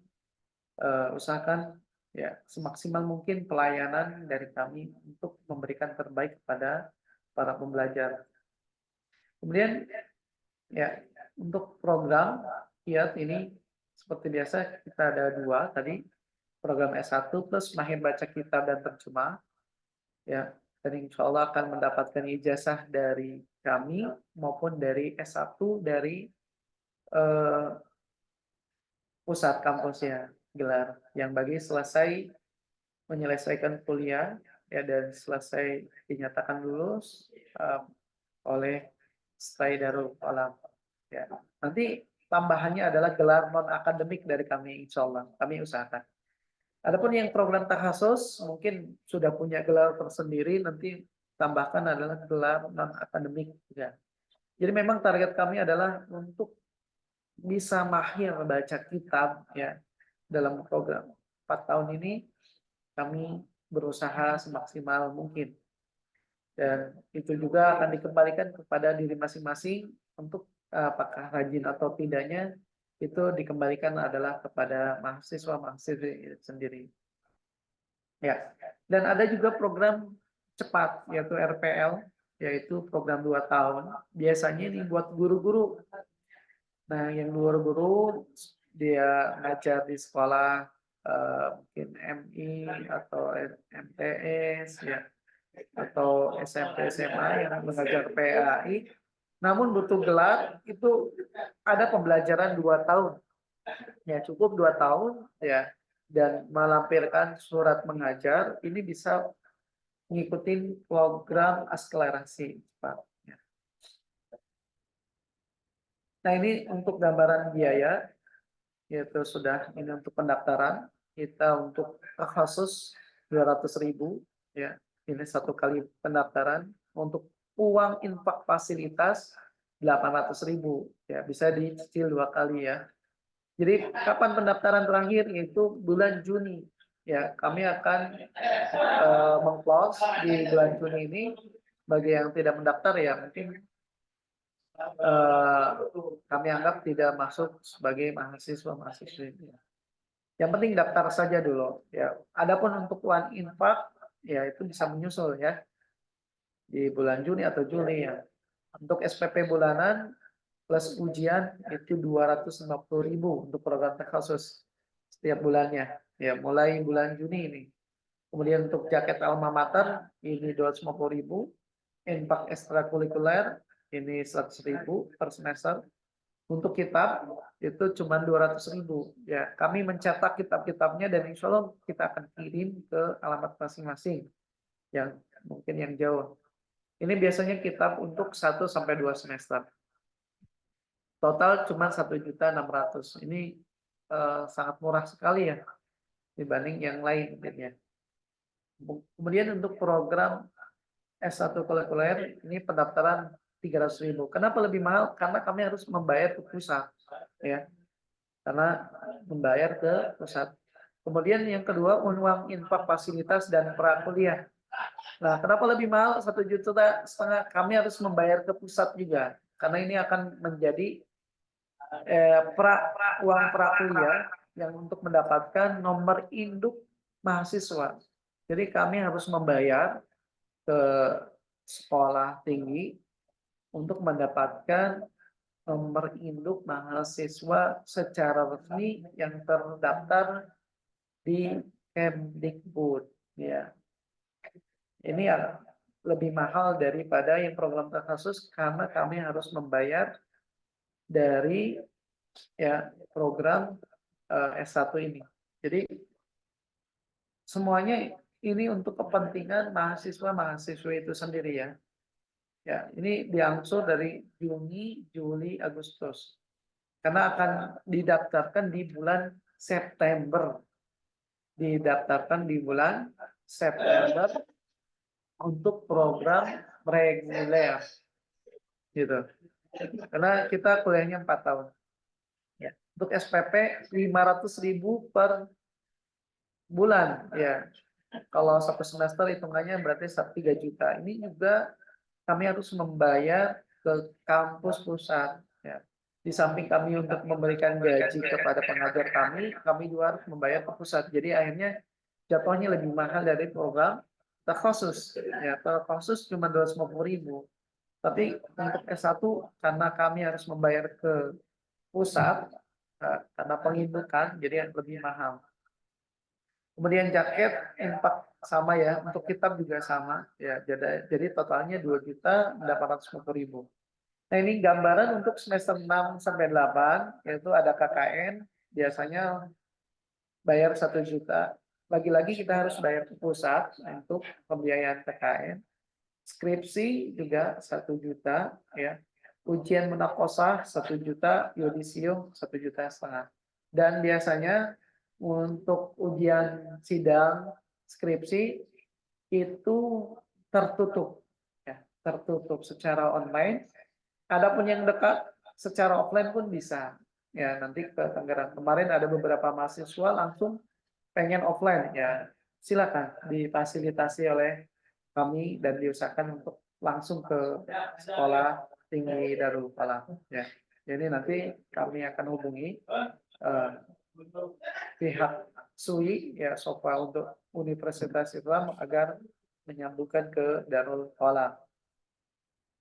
usahakan, ya, semaksimal mungkin pelayanan dari kami untuk memberikan terbaik kepada para pembelajar. Kemudian, ya, untuk program kiat ini seperti biasa kita ada 2 tadi, program S1 plus mahir baca kitab dan terjemah, ya, dan insya Allah akan mendapatkan ijazah dari kami maupun dari S1 dari pusat kampusnya. gelar yang bagi selesai menyelesaikan kuliah ya dan selesai dinyatakan lulus oleh Stay Darul Alam. Ya. Nanti tambahannya adalah gelar non akademik dari kami, insya Allah kami usahakan. Adapun yang program takhasus mungkin sudah punya gelar tersendiri, nanti tambahkan adalah gelar non akademik juga. Jadi memang target kami adalah untuk bisa mahir baca kitab ya dalam program 4 tahun ini kami berusaha semaksimal mungkin dan itu juga akan dikembalikan kepada diri masing-masing untuk apakah rajin atau tidaknya itu dikembalikan adalah kepada mahasiswa-mahasiswi sendiri. Ya. Dan ada juga program cepat yaitu RPL yaitu program 2 tahun. Biasanya ini buat guru-guru. Nah, yang guru-guru dia ngajar di sekolah mungkin MI atau MTS ya atau SMP SMA yang mengajar PAI namun butuh gelar itu ada pembelajaran 2 tahun ya cukup 2 tahun ya dan melampirkan surat mengajar ini bisa mengikuti program akselerasi cepat. Nah ini untuk gambaran biaya yaitu sudah ini untuk pendaftaran kita untuk khusus 200.000 ya ini 1 kali pendaftaran untuk uang infak fasilitas 800.000 ya bisa dicicil 2 kali ya. Jadi kapan pendaftaran terakhir yaitu bulan Juni ya kami akan meng-close di bulan Juni ini bagi yang tidak mendaftar ya mungkin kami anggap tidak masuk sebagai mahasiswa-mahasiswi. Yang penting daftar saja dulu. Ya, adapun untuk uang infak, ya itu bisa menyusul ya di bulan Juni atau Juli ya. Untuk SPP bulanan plus ujian itu 250.000 untuk program khusus setiap bulannya. Ya, mulai bulan Juni ini. Kemudian untuk jaket alma mater ini 250.000, infak ekstrakurikuler ini 100.000 per semester. Untuk kitab itu cuma 200.000 ya. Kami mencetak kitab-kitabnya dan insya Allah kita akan kirim ke alamat masing-masing yang mungkin yang jauh. Ini biasanya kitab untuk 1 sampai 2 semester. Total cuma 1.600.000. Ini sangat murah sekali ya dibanding yang lain mungkin ya. Kemudian untuk program S1 kolekuler ini pendaftaran 300.000. Kenapa lebih mahal? Karena kami harus membayar ke pusat, ya. Karena membayar ke pusat. Kemudian yang kedua uang infak fasilitas dan prakuliah. Nah, kenapa lebih mahal? 1,5 juta? Kami harus membayar ke pusat juga, karena ini akan menjadi uang prakuliah yang untuk mendapatkan nomor induk mahasiswa. Jadi kami harus membayar ke sekolah tinggi untuk mendapatkan nomor induk mahasiswa secara resmi yang terdaftar di Kemdikbud ya. Ini lebih mahal daripada yang program khusus karena kami harus membayar dari ya program S1 ini. Jadi semuanya ini untuk kepentingan mahasiswa-mahasiswa itu sendiri ya. Ya, ini diangsur dari Juni, Juli, Agustus. Karena akan didaftarkan di bulan September. Didaftarkan di bulan September untuk program reguler. Gitu. Karena kita kuliahnya 4 tahun. Ya. Untuk SPP 500.000 per bulan ya. Kalau 1 semester hitungannya berarti 3 juta. Ini juga kami harus membayar ke kampus pusat. Ya. Di samping kami untuk memberikan gaji kepada pengajar kami juga harus membayar ke pusat. Jadi akhirnya jatuhnya lebih mahal dari program terkhusus. Ya, terkhusus cuma 250.000. Tapi untuk S1 karena kami harus membayar ke pusat karena pengindukan, jadi lebih mahal. Kemudian jaket infak sama ya, untuk kitab juga sama ya. Jadi totalnya 2.850.000. Nah, ini gambaran untuk semester 6 sampai 8 yaitu ada KKN biasanya bayar 1 juta. Lagi-lagi kita harus bayar ke pusat untuk pembiayaan PKN. Skripsi juga 1 juta, ya. Ujian munakosah 1 juta, yudisium 1,5 juta. Dan biasanya untuk ujian sidang skripsi itu tertutup, ya, tertutup secara online. Adapun yang dekat secara offline pun bisa. Ya, nanti ke Tangerang. Kemarin ada beberapa mahasiswa langsung pengen offline, ya silakan difasilitasi oleh kami dan diusahakan untuk langsung ke sekolah tinggi Darul Falah, ya. Jadi nanti kami akan hubungi pihak SUI, ya, SOPA untuk Universitas Islam agar menyambungkan ke Darul Falah.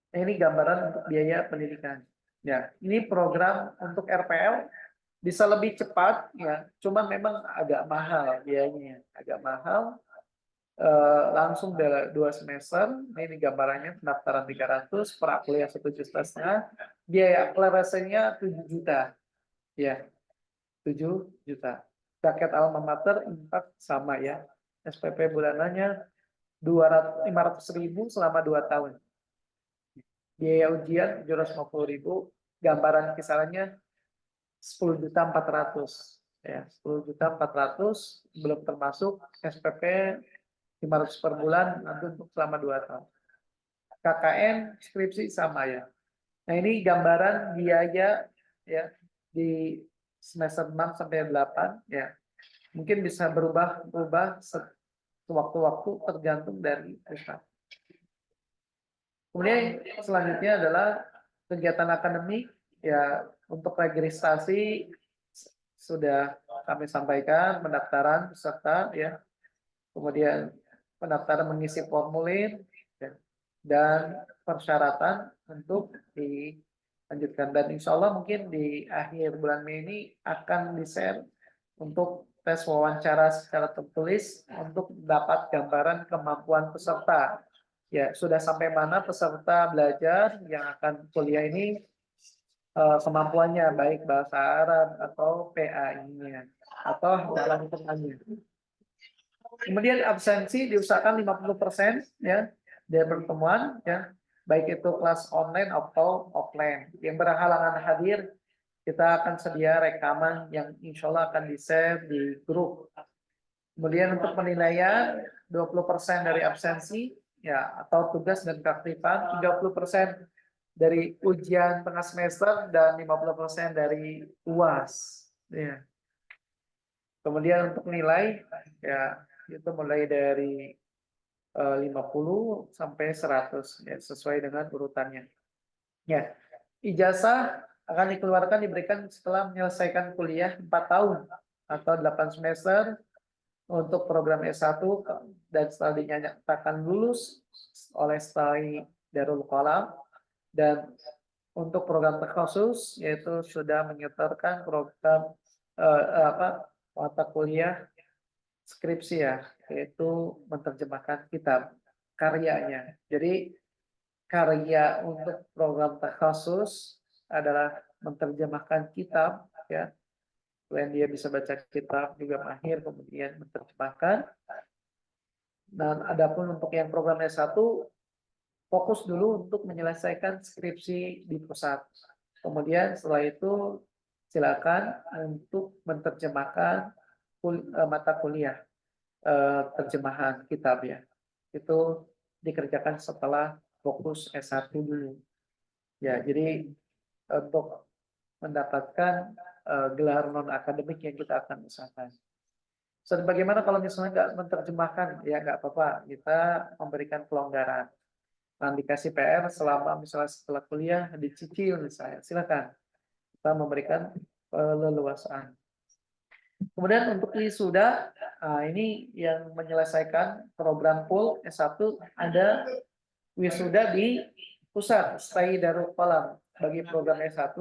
Nah, ini gambaran untuk biaya pendidikan. Ya, ini program untuk RPL bisa lebih cepat, ya. Cuman memang agak mahal biayanya, agak mahal. Langsung 2 semester. Ini gambarannya pendaftaran 300, prakuliah 1,5 juta, biaya akselerasinya 7 juta, ya 7 juta. Paket alma mater impact sama, ya. SPP bulanannya 500.000 selama 2 tahun. Biaya ujian 750.000, gambaran kisarannya 10.400.000, ya 10.400.000 belum termasuk SPP 500 per bulan nanti untuk selama 2 tahun. KKN skripsi sama, ya. Nah, ini gambaran biaya, ya, di semester 6 sampai 8, ya. Mungkin bisa berubah sewaktu-waktu tergantung dari pusat. Kemudian selanjutnya adalah kegiatan akademik, ya. Untuk registrasi sudah kami sampaikan, pendaftaran peserta, ya. Kemudian pendaftaran mengisi formulir, ya, dan persyaratan untuk dilanjutkan. Dan insya Allah mungkin di akhir bulan Mei ini akan di-share untuk tes wawancara secara tertulis untuk dapat gambaran kemampuan peserta. Ya, sudah sampai mana peserta belajar yang akan kuliah ini, kemampuannya baik bahasa Arab atau PAI-nya atau dalam tengahnya. Kemudian absensi diusahakan 50%, ya, dari pertemuan, ya, baik itu kelas online atau offline. Yang berhalangan hadir, kita akan sedia rekaman yang insya Allah akan di-share di grup. Kemudian untuk penilaian 20% dari absensi, ya, atau tugas dan keaktifan, 30% dari ujian tengah semester dan 50% dari UAS, ya. Kemudian untuk nilai, ya, itu mulai dari 50 sampai 100, ya, sesuai dengan urutannya. Ya, ijazah akan dikeluarkan diberikan setelah menyelesaikan kuliah 4 tahun atau 8 semester untuk program S1 dan setelah dinyatakan lulus oleh STAI Darul Qalam, dan untuk program terkhusus yaitu sudah menyetorkan program mata kuliah skripsi, ya, yaitu menerjemahkan kitab karyanya. Jadi karya untuk program takhasus adalah menerjemahkan kitab, ya. Selain dia bisa baca kitab, juga mahir kemudian menerjemahkan. Dan adapun untuk yang program S1, fokus dulu untuk menyelesaikan skripsi di pusat. Kemudian setelah itu silakan untuk menerjemahkan mata kuliah terjemahan kitab, ya. Itu dikerjakan setelah fokus S1 dulu. Ya, jadi untuk mendapatkan gelar non akademik yang kita akan usahakan. So, bagaimana kalau misalnya nggak menerjemahkan, ya nggak apa-apa, kita memberikan pelonggaran. Nah, dikasih PR selama misalnya setelah kuliah dicicil misalnya, silakan. Kita memberikan leluasaan. Kemudian untuk wisuda, ini yang menyelesaikan program full S1 ada wisuda di pusat STAI Darul Qalam. Bagi program S1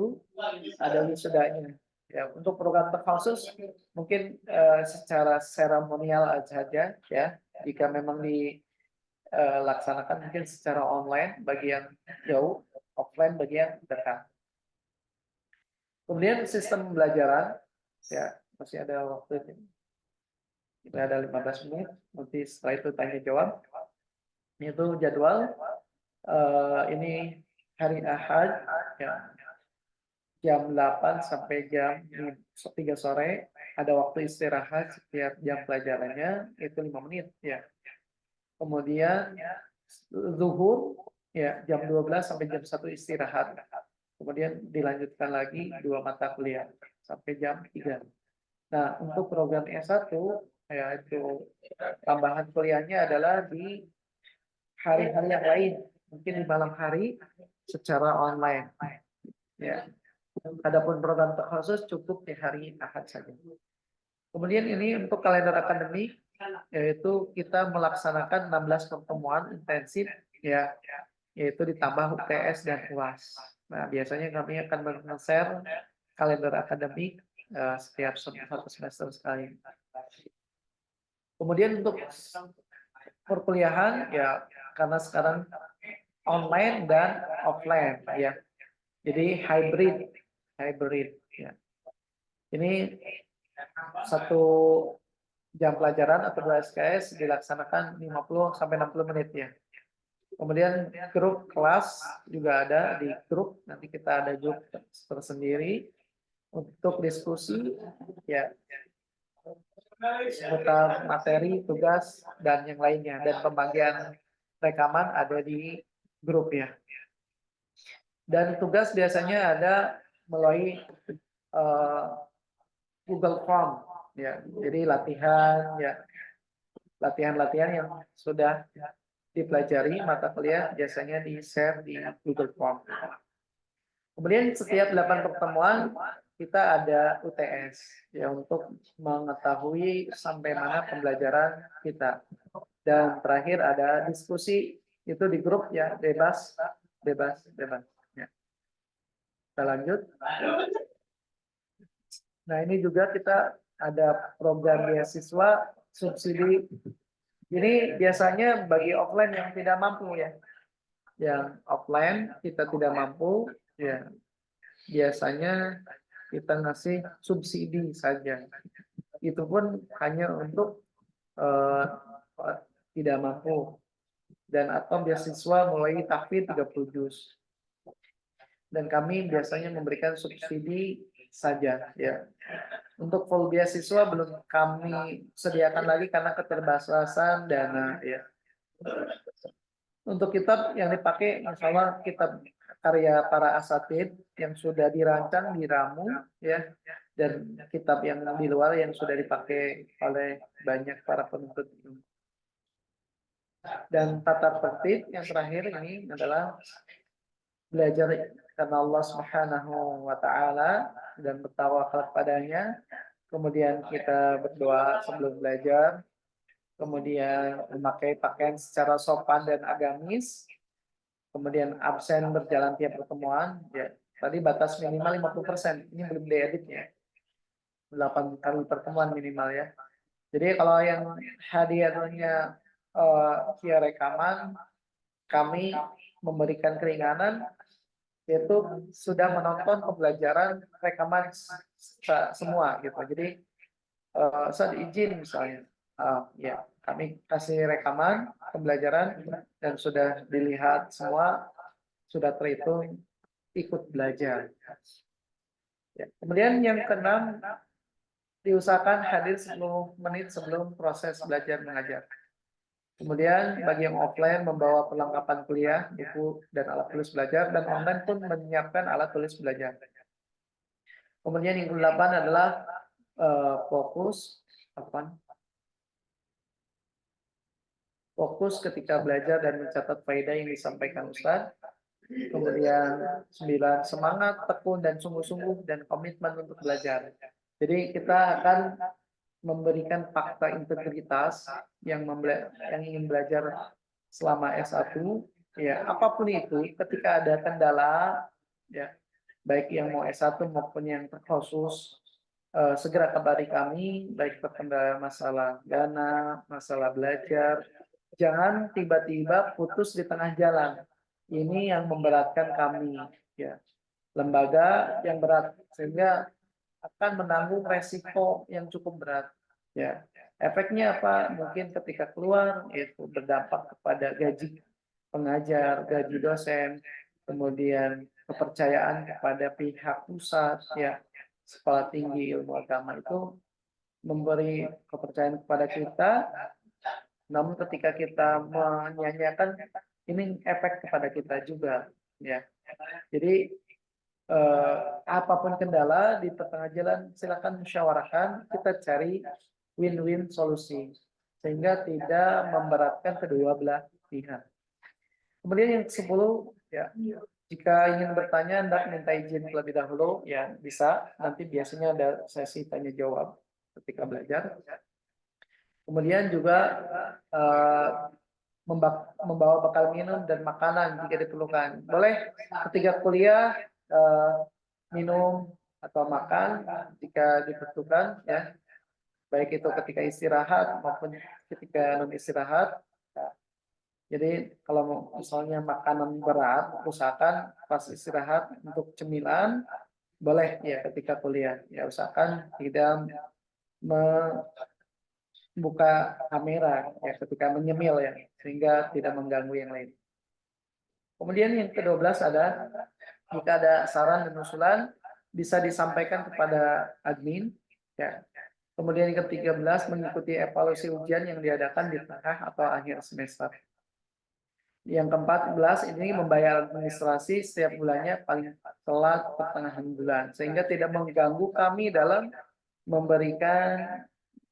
ada wisudanya. Ya, untuk program terkhusus mungkin secara seremonial saja, ya. Jika memang dilaksanakan mungkin secara online bagi yang jauh, offline bagi yang dekat. Kemudian sistem pembelajaran, ya, masih ada waktu ini. Kita ada 15 menit, nanti setelah itu tanya jawab. Itu jadwal. Ini hari Ahad, ya, jam 8 sampai jam 3 sore. Ada waktu istirahat setiap jam pelajarannya, itu 5 menit. Ya. Kemudian zuhur, ya, jam 12 sampai jam 1 istirahat. Kemudian dilanjutkan lagi 2 mata kuliah sampai jam 3. Nah, untuk program S1, ya, itu tambahan kuliahnya adalah di hari-hari yang lain, mungkin di malam hari secara online. Ya. Adapun program khusus cukup di hari Ahad saja. Kemudian ini untuk kalender akademik, yaitu kita melaksanakan 16 pertemuan intensif, ya, yaitu ditambah UTS dan UAS. Nah, biasanya kami akan men-share kalender akademik setiap satu semester sekali. Kemudian untuk perkuliahan, ya, karena sekarang online dan offline, ya, jadi hybrid, ya. Ini satu jam pelajaran atau 2 SKS dilaksanakan 50 sampai 60 menit, ya. Kemudian grup kelas juga ada di grup, nanti kita ada grup tersendiri untuk diskusi, ya, seputar materi, tugas, dan yang lainnya. Dan pembagian rekaman ada di grup, ya. Dan tugas biasanya ada melalui Google Form, ya. Jadi latihan, ya, latihan-latihan yang sudah dipelajari mata kuliah biasanya di-share di Google Form. Kemudian setiap 8 pertemuan kita ada UTS, ya, untuk mengetahui sampai mana pembelajaran kita. Dan terakhir ada diskusi, itu di grup, ya, bebas. Ya. Kita lanjut. Nah, ini juga kita ada program beasiswa subsidi. Ini biasanya bagi offline yang tidak mampu, ya. Yang offline kita tidak mampu, ya, biasanya kita ngasih subsidi saja. Itu pun hanya untuk tidak mampu, dan atau beasiswa mulai tahfidz 30 juz. Dan kami biasanya memberikan subsidi saja, ya. Untuk full beasiswa belum kami sediakan lagi karena keterbatasan dana, ya. Untuk kitab yang dipakai, insya Allah kitab karya para asatid yang sudah dirancang, diramu, ya, dan kitab yang di luar yang sudah dipakai oleh banyak para penuntut ilmu. Dan tata tertib yang terakhir ini adalah belajar karena Allah Subhanahu wa taala dan bertawakal kepadanya. Kemudian kita berdoa sebelum belajar. Kemudian memakai pakaian secara sopan dan agamis. Kemudian absen berjalan tiap pertemuan, ya. Tadi batas minimal 50%. Ini belum dieditnya. 8 kali pertemuan minimal, ya. Jadi kalau yang hadirnya via rekaman, kami memberikan keringanan, yaitu sudah menonton pembelajaran rekaman semua, gitu. Jadi saat izin misalnya, ya, kami kasih rekaman pembelajaran dan sudah dilihat semua, sudah terhitung ikut belajar. Ya. Kemudian yang keenam, diusahakan hadir 10 menit sebelum proses belajar mengajar. Kemudian bagi yang offline membawa perlengkapan kuliah, buku dan alat tulis belajar, dan online pun menyiapkan alat tulis belajar. Kemudian yang ke-8 adalah fokus ketika belajar dan mencatat faedah yang disampaikan Ustadz. Kemudian 9, semangat, tekun, dan sungguh-sungguh dan komitmen untuk belajar. Jadi kita akan memberikan fakta integritas yang ingin belajar selama S1, ya, apapun itu, ketika ada kendala, ya, baik yang mau S1 maupun yang terkhusus, segera kabari kami, baik terkendala masalah dana, masalah belajar. Jangan tiba-tiba putus di tengah jalan. Ini yang memberatkan kami, ya. Lembaga yang berat, sehingga akan menanggung resiko yang cukup berat, ya. Efeknya apa? Mungkin ketika keluar itu berdampak kepada gaji pengajar, gaji dosen, kemudian kepercayaan kepada pihak pusat, ya, sekolah tinggi ilmu agama itu memberi kepercayaan kepada kita. Namun ketika kita menyanyiakan, ini efek kepada kita juga, ya. Jadi apapun kendala di tengah jalan, silakan musyawarahkan, kita cari win-win solusi sehingga tidak memberatkan kedua belah pihak. Kemudian yang ke-10, ya, jika ingin bertanya hendak minta izin terlebih dahulu, ya bisa. Nanti biasanya ada sesi tanya jawab ketika belajar. Kemudian juga membawa bekal minum dan makanan jika diperlukan. Boleh ketika kuliah minum atau makan jika dibutuhkan, ya, baik itu ketika istirahat maupun ketika non istirahat. Jadi kalau misalnya makanan berat, usahakan pas istirahat untuk cemilan, boleh ya ketika kuliah. Ya usahakan tidak membuka kamera ya ketika menyemil, ya, sehingga tidak mengganggu yang lain. Kemudian yang ke-12 ada, jika ada saran dan usulan bisa disampaikan kepada admin, ya. Kemudian yang ke-13 mengikuti evaluasi ujian yang diadakan di tengah atau akhir semester. Yang ke-14 ini membayar administrasi setiap bulannya paling telat pertengahan bulan, sehingga tidak mengganggu kami dalam memberikan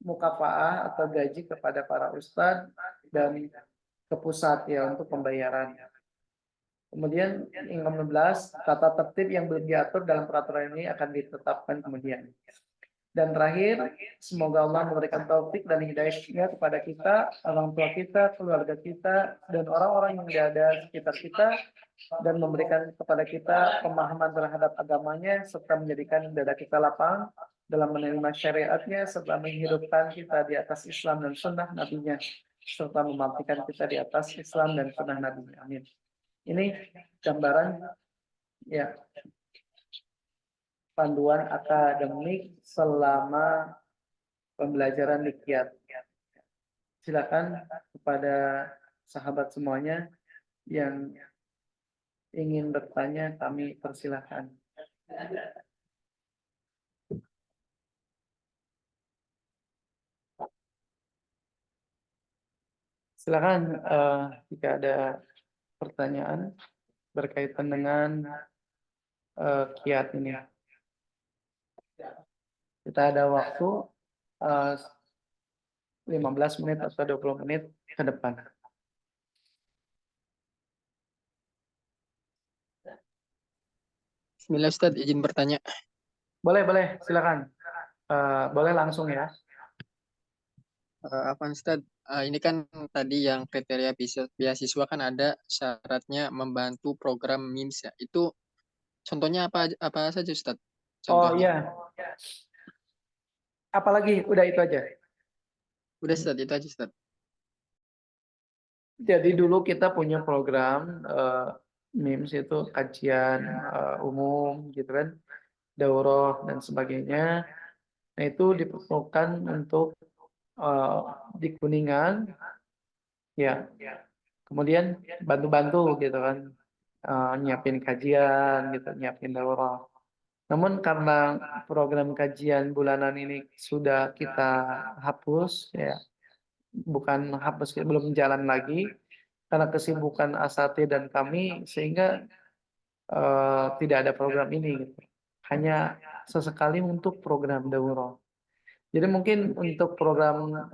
mukafaah atau gaji kepada para ustadz dan ke pusat, ya, untuk pembayaran. Kemudian yang ke-16, tata tertib yang belum diatur dalam peraturan ini akan ditetapkan kemudian. Dan terakhir, semoga Allah memberikan taufik dan hidayahnya kepada kita, orang tua kita, keluarga kita, dan orang-orang yang ada di sekitar kita, dan memberikan kepada kita pemahaman terhadap agamanya, serta menjadikan dada kita lapang dalam menerima syariatnya, serta menghidupkan kita di atas Islam dan sunnah Nabi-Nya, serta memampikan kita di atas Islam dan sunnah Nabi-Nya. Amin. Ini gambaran, ya, panduan akademik selama pembelajaran di Kiat. Silakan kepada sahabat semuanya yang ingin bertanya, kami persilahkan. Silakan jika ada pertanyaan berkaitan dengan Kiat ini. Kita ada waktu 15 menit atau 20 menit ke depan. Bismillah Ustadz, izin bertanya. Boleh, silakan. Boleh langsung ya. Apa Ustadz, ini kan tadi yang kriteria beasiswa kan ada syaratnya membantu program MIMS ya. Itu contohnya apa saja Ustadz? Oh Contohnya. iya. Apalagi udah itu aja. Udah Ustadz, itu aja Ustadz. Jadi dulu kita punya program MIMS itu kajian umum gitu kan, daurah dan sebagainya. Nah itu diperlukan untuk di Kuningan, ya. Kemudian bantu-bantu gitu kan, nyiapin kajian gitu, nyiapin daurah. Namun karena program kajian bulanan ini sudah kita hapus, ya, bukan hapus, belum jalan lagi karena kesibukan asatidz dan kami, sehingga tidak ada program ini gitu. Hanya sesekali untuk program daurah. Jadi mungkin untuk program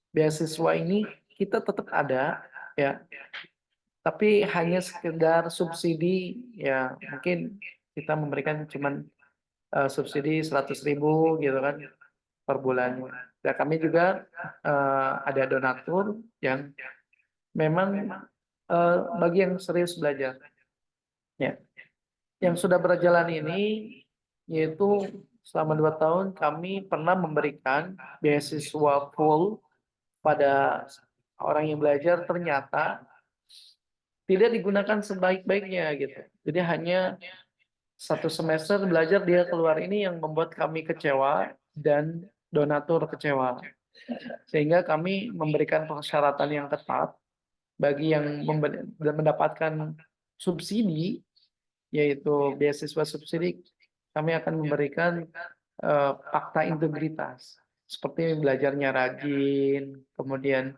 beasiswa ini kita tetap ada, ya, tapi hanya sekedar subsidi, ya, mungkin kita memberikan cuman subsidi 100.000 gitu kan per bulannya. Dan kami juga ada donatur yang memang bagi yang serius belajar, ya. Yang sudah berjalan ini yaitu selama 2 tahun kami pernah memberikan beasiswa full pada orang yang belajar, ternyata tidak digunakan sebaik-baiknya gitu. Jadi hanya 1 semester belajar dia keluar, ini yang membuat kami kecewa dan donatur kecewa. Sehingga kami memberikan persyaratan yang ketat bagi yang mendapatkan subsidi, yaitu beasiswa subsidi, kami akan memberikan fakta integritas seperti belajarnya rajin, kemudian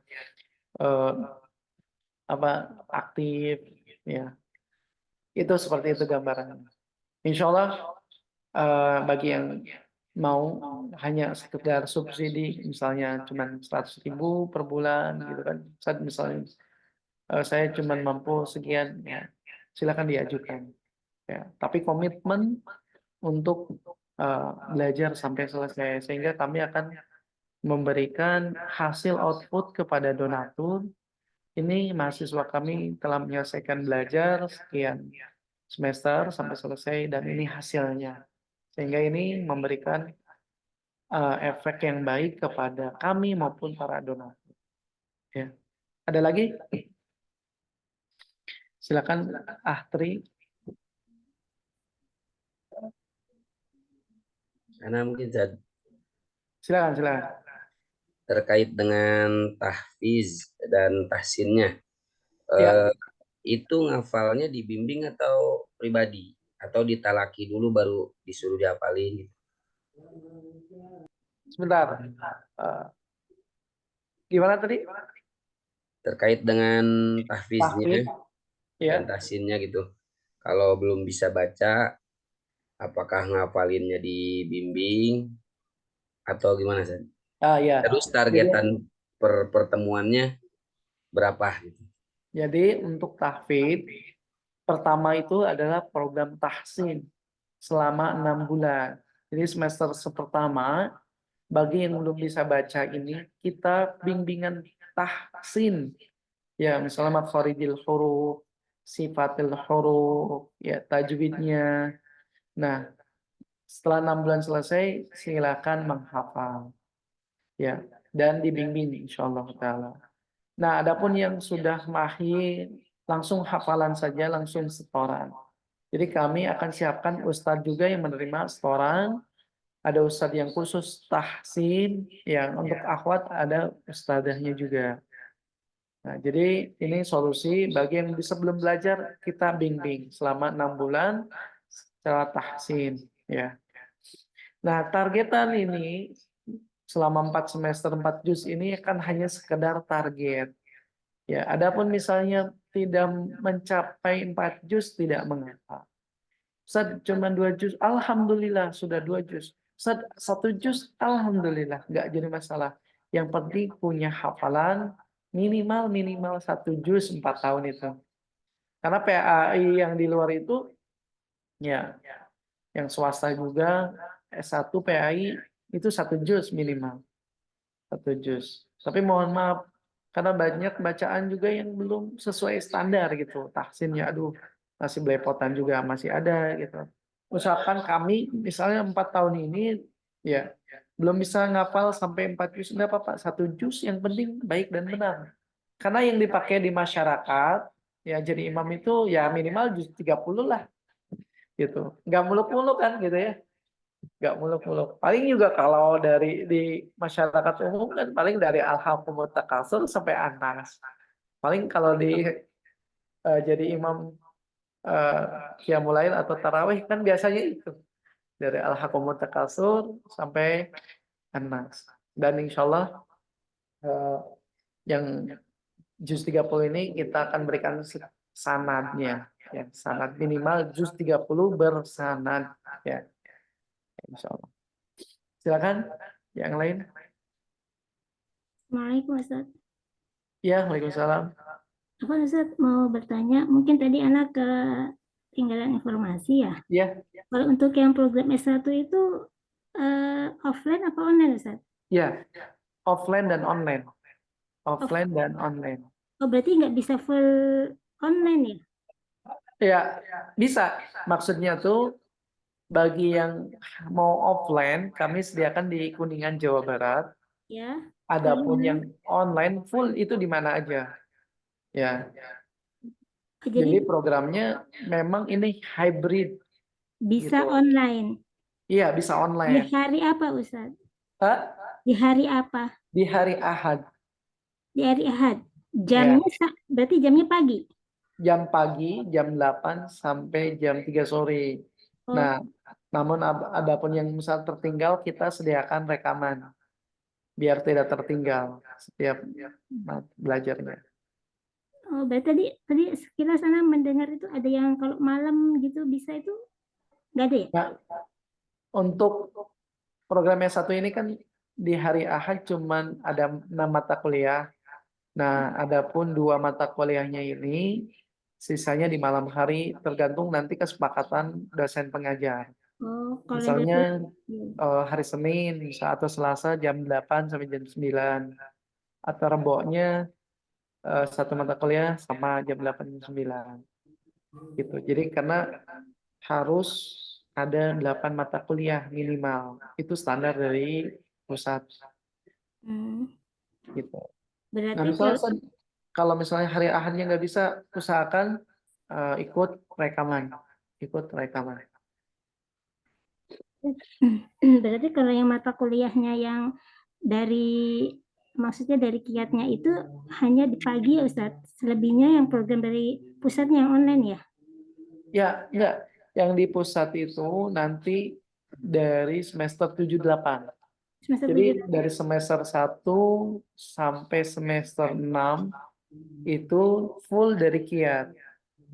aktif, ya. Itu seperti itu gambarannya. Insya Allah bagi yang mau hanya sekedar subsidi, misalnya cuma 100.000 per bulan gitu kan, misalnya saya cuma mampu sekian, ya silakan diajukan. Ya, tapi komitmen untuk belajar sampai selesai, sehingga kami akan memberikan hasil output kepada donatur. Ini mahasiswa kami telah menyelesaikan belajar sekian semester sampai selesai, dan ini hasilnya. Sehingga ini memberikan efek yang baik kepada kami maupun para donatur. Ya. Ada lagi? Silakan Tri. Karena mungkin Silakan. terkait dengan tahfiz dan tahsinnya, Ya. itu ngafalnya dibimbing atau pribadi atau ditalaki dulu baru disuruh dihafalin? Sebentar. Gimana tadi? Terkait dengan tahfiznya Ya. dan tahsinnya gitu. Kalau belum bisa baca, apakah ngafalinnya dibimbing atau gimana sih? Ya. Terus targetan per pertemuannya berapa gitu? Jadi untuk tahfidz pertama itu adalah program tahsin selama 6 bulan. Jadi semester pertama bagi yang belum bisa baca ini kita bimbingan tahsin. Ya, misalnya makharijil huruf, sifatil huruf, ya tajwidnya. Nah, setelah 6 bulan selesai silakan menghafal. Ya, dan dibimbing insyaallah taala. Nah, adapun yang sudah mahir, langsung hafalan saja, langsung setoran. Jadi kami akan siapkan ustadz juga yang menerima setoran. Ada ustadz yang khusus tahsin, yang untuk akhwat ada ustadzahnya juga. Nah, jadi ini solusi bagi yang sebelum belajar kita bimbing selama 6 bulan secara tahsin. Ya. Nah, targetan ini selama 4 semester 4 juz ini kan hanya sekedar target. Ya, adapun misalnya tidak mencapai 4 juz tidak mengapa. Ustaz cuma 2 juz, alhamdulillah sudah 2 juz. Ustaz 1 juz, alhamdulillah nggak jadi masalah. Yang penting punya hafalan minimal 1 juz 4 tahun itu. Karena PAI yang di luar itu ya yang swasta juga S1 PAI itu 1 juz minimal. 1 juz. Tapi mohon maaf karena banyak bacaan juga yang belum sesuai standar gitu. Tahsinnya aduh masih belepotan juga masih ada gitu. Usahakan kami misalnya 4 tahun ini ya belum bisa ngapal sampai 4 juz enggak apa-apa, 1 juz yang penting baik dan benar. Karena yang dipakai di masyarakat ya jadi imam itu ya minimal juz 30 lah gitu. Enggak muluk-muluk kan gitu ya. Nggak muluk-muluk. Paling juga kalau dari di masyarakat umum kan paling dari Al-Hakumut Takasur sampai Anas. Paling kalau di jadi imam Qiyamul Lail atau Tarawih kan biasanya itu. Dari Al-Hakumut Takasur sampai Anas. Dan insya Allah yang juz 30 ini kita akan berikan sanadnya. Ya, sanad minimal juz 30 bersanad. Ya, insya Allah. Silakan yang lain. Assalamualaikum Ustaz. Ya, Waalaikumsalam. Apa Ustaz mau bertanya? Mungkin tadi anak ketinggalan informasi ya. Ya, Kalau untuk yang program S1 itu offline apa online Ustaz? ya, offline dan online. Offline dan online. Oh berarti nggak bisa full online ya? Ya, bisa. Maksudnya tuh bagi yang mau offline, kami sediakan di Kuningan, Jawa Barat. Ya. Adapun yang online full itu di mana aja. Ya. Jadi programnya memang ini hybrid. Bisa gitu. online. Iya, bisa Di online. hari apa Ustaz? Ah, Di hari apa? di hari Ahad. Di hari Ahad. Ya, Jamnya berarti jamnya pagi. jam pagi, jam 8 sampai jam 3 sore. Oh, Nah, namun adapun yang misal tertinggal, kita sediakan rekaman biar tidak tertinggal setiap belajarnya. oh, berarti tadi sekilas Ana mendengar itu ada yang kalau malam gitu bisa itu nggak ada ya? Nah, untuk program yang satu ini kan di hari Ahad cuman ada 6 mata kuliah. Nah, adapun 2 mata kuliahnya ini sisanya di malam hari tergantung nanti kesepakatan dosen pengajar. Oh, kalau dari Misalnya hari Senin atau Selasa jam 8 sampai jam 9 atau Reboknya satu mata kuliah sama jam 8 jam 9 gitu. Jadi karena harus ada 8 mata kuliah minimal. Itu standar dari pusat Hmm, gitu. Nah, berarti misalnya kalau misalnya hari Ahadnya nggak bisa, usahakan ikut rekaman. Ikut rekaman. berarti kalau yang mata kuliahnya yang dari maksudnya dari kiatnya itu hanya di pagi ya Ustadz. Selebihnya yang program dari pusatnya yang online ya. Ya, enggak. Yang di pusat itu nanti dari semester 7-8. Semester Jadi 7. dari semester 1 sampai semester 6 itu full dari kiat.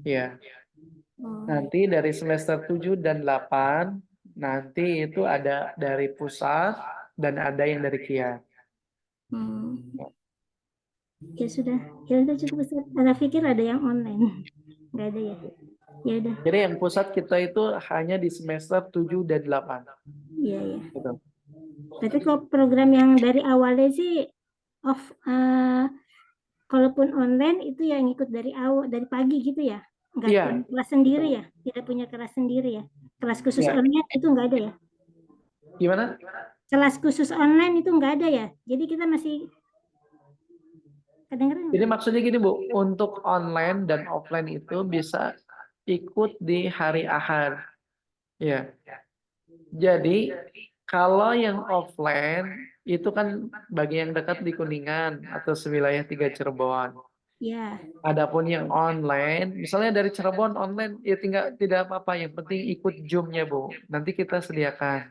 Ya. Oh, Nanti dari semester 7 dan 8 nanti itu ada dari pusat dan ada yang dari kiat. hmm. Ya sudah. Ya udah cukup Ustadz. Ana pikir ada yang online. Nggak ada ya. Ya udah. Jadi yang pusat kita itu hanya di semester 7 dan 8. Iya ya. Gitu. Berarti kalau program yang dari awalnya sih off kalaupun online itu yang ikut dari awal dari pagi gitu ya. Nggak Iya, punya kelas sendiri ya. Tidak punya kelas sendiri ya. Kelas khusus ya. online itu nggak ada ya. Gimana? Kelas khusus online itu nggak ada ya. Jadi kita masih kedengeran Jadi nggak? maksudnya gini Bu, untuk online dan offline itu bisa ikut di hari Ahad. Ya. Jadi kalau yang offline itu kan bagi yang dekat di Kuningan atau sewilayah 3 Cirebon. Ya. Adapun yang online, misalnya dari Cirebon online ya tinggal tidak apa-apa, yang penting ikut Zoom-nya Bu. Nanti kita sediakan.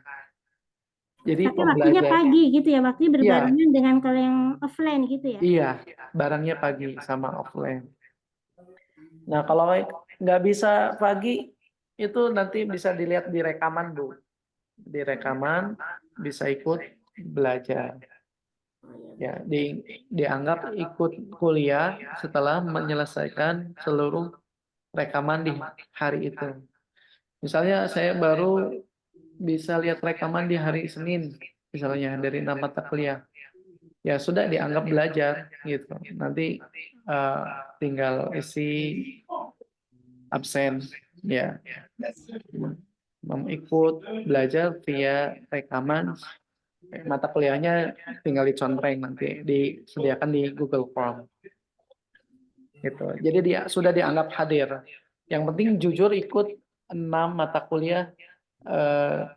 Jadi Tapi waktunya pembelajar, pagi gitu ya. Waktunya iya, berbarengan dengan kalau yang offline gitu ya. iya, barangnya pagi sama offline. Nah, kalau nggak bisa pagi, itu nanti bisa dilihat di rekaman, Bu. Di rekaman bisa ikut belajar. Ya, dianggap ikut kuliah setelah menyelesaikan seluruh rekaman di hari itu. Misalnya saya baru bisa lihat rekaman di hari Senin, misalnya dari 6 mata kuliah. Ya sudah dianggap belajar gitu. Nanti eh, tinggal isi absen ya, ikut belajar via rekaman, mata kuliahnya tinggal dicontreng, nanti disediakan di Google Form gitu. Jadi dia sudah dianggap hadir. Yang penting jujur ikut 6 mata kuliah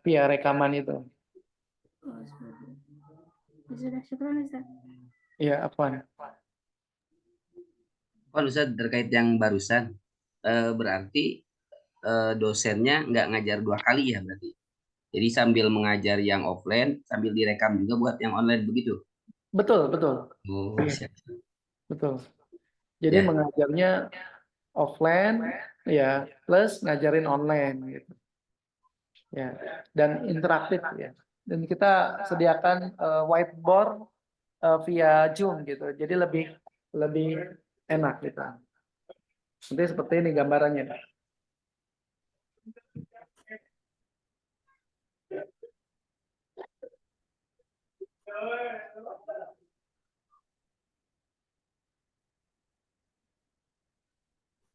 via rekaman itu. Oh, seperti itu. Ya sudah, syukur Ustaz. Ya apa? Oh, Ustaz, terkait yang barusan, berarti dosennya nggak ngajar 2 kali ya berarti. Jadi sambil mengajar yang offline, sambil direkam juga buat yang online begitu. Betul, betul. Oh, Iya, siap. betul. Jadi Ya, mengajarnya offline ya plus ngajarin online gitu. Ya, dan interaktif ya. Dan kita sediakan whiteboard via Zoom gitu. Jadi lebih lebih enak gitu. Nanti seperti ini gambarannya.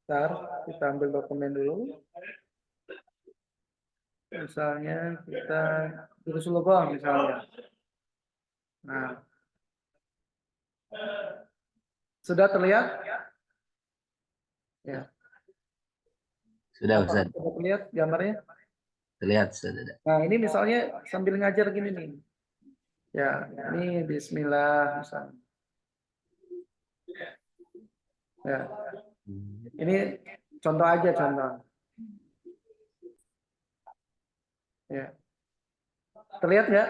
Bentar, kita ambil dokumen dulu. Misalnya kita tulis lubang misalnya. Nah, sudah terlihat? Ya. sudah Apa? Ustaz. Sudah terlihat gambarnya? Terlihat Ustaz. Nah, ini misalnya sambil ngajar gini nih. Ya, ini Bismillah misalnya. Ya, ini contoh aja contoh. Ya, terlihat nggak?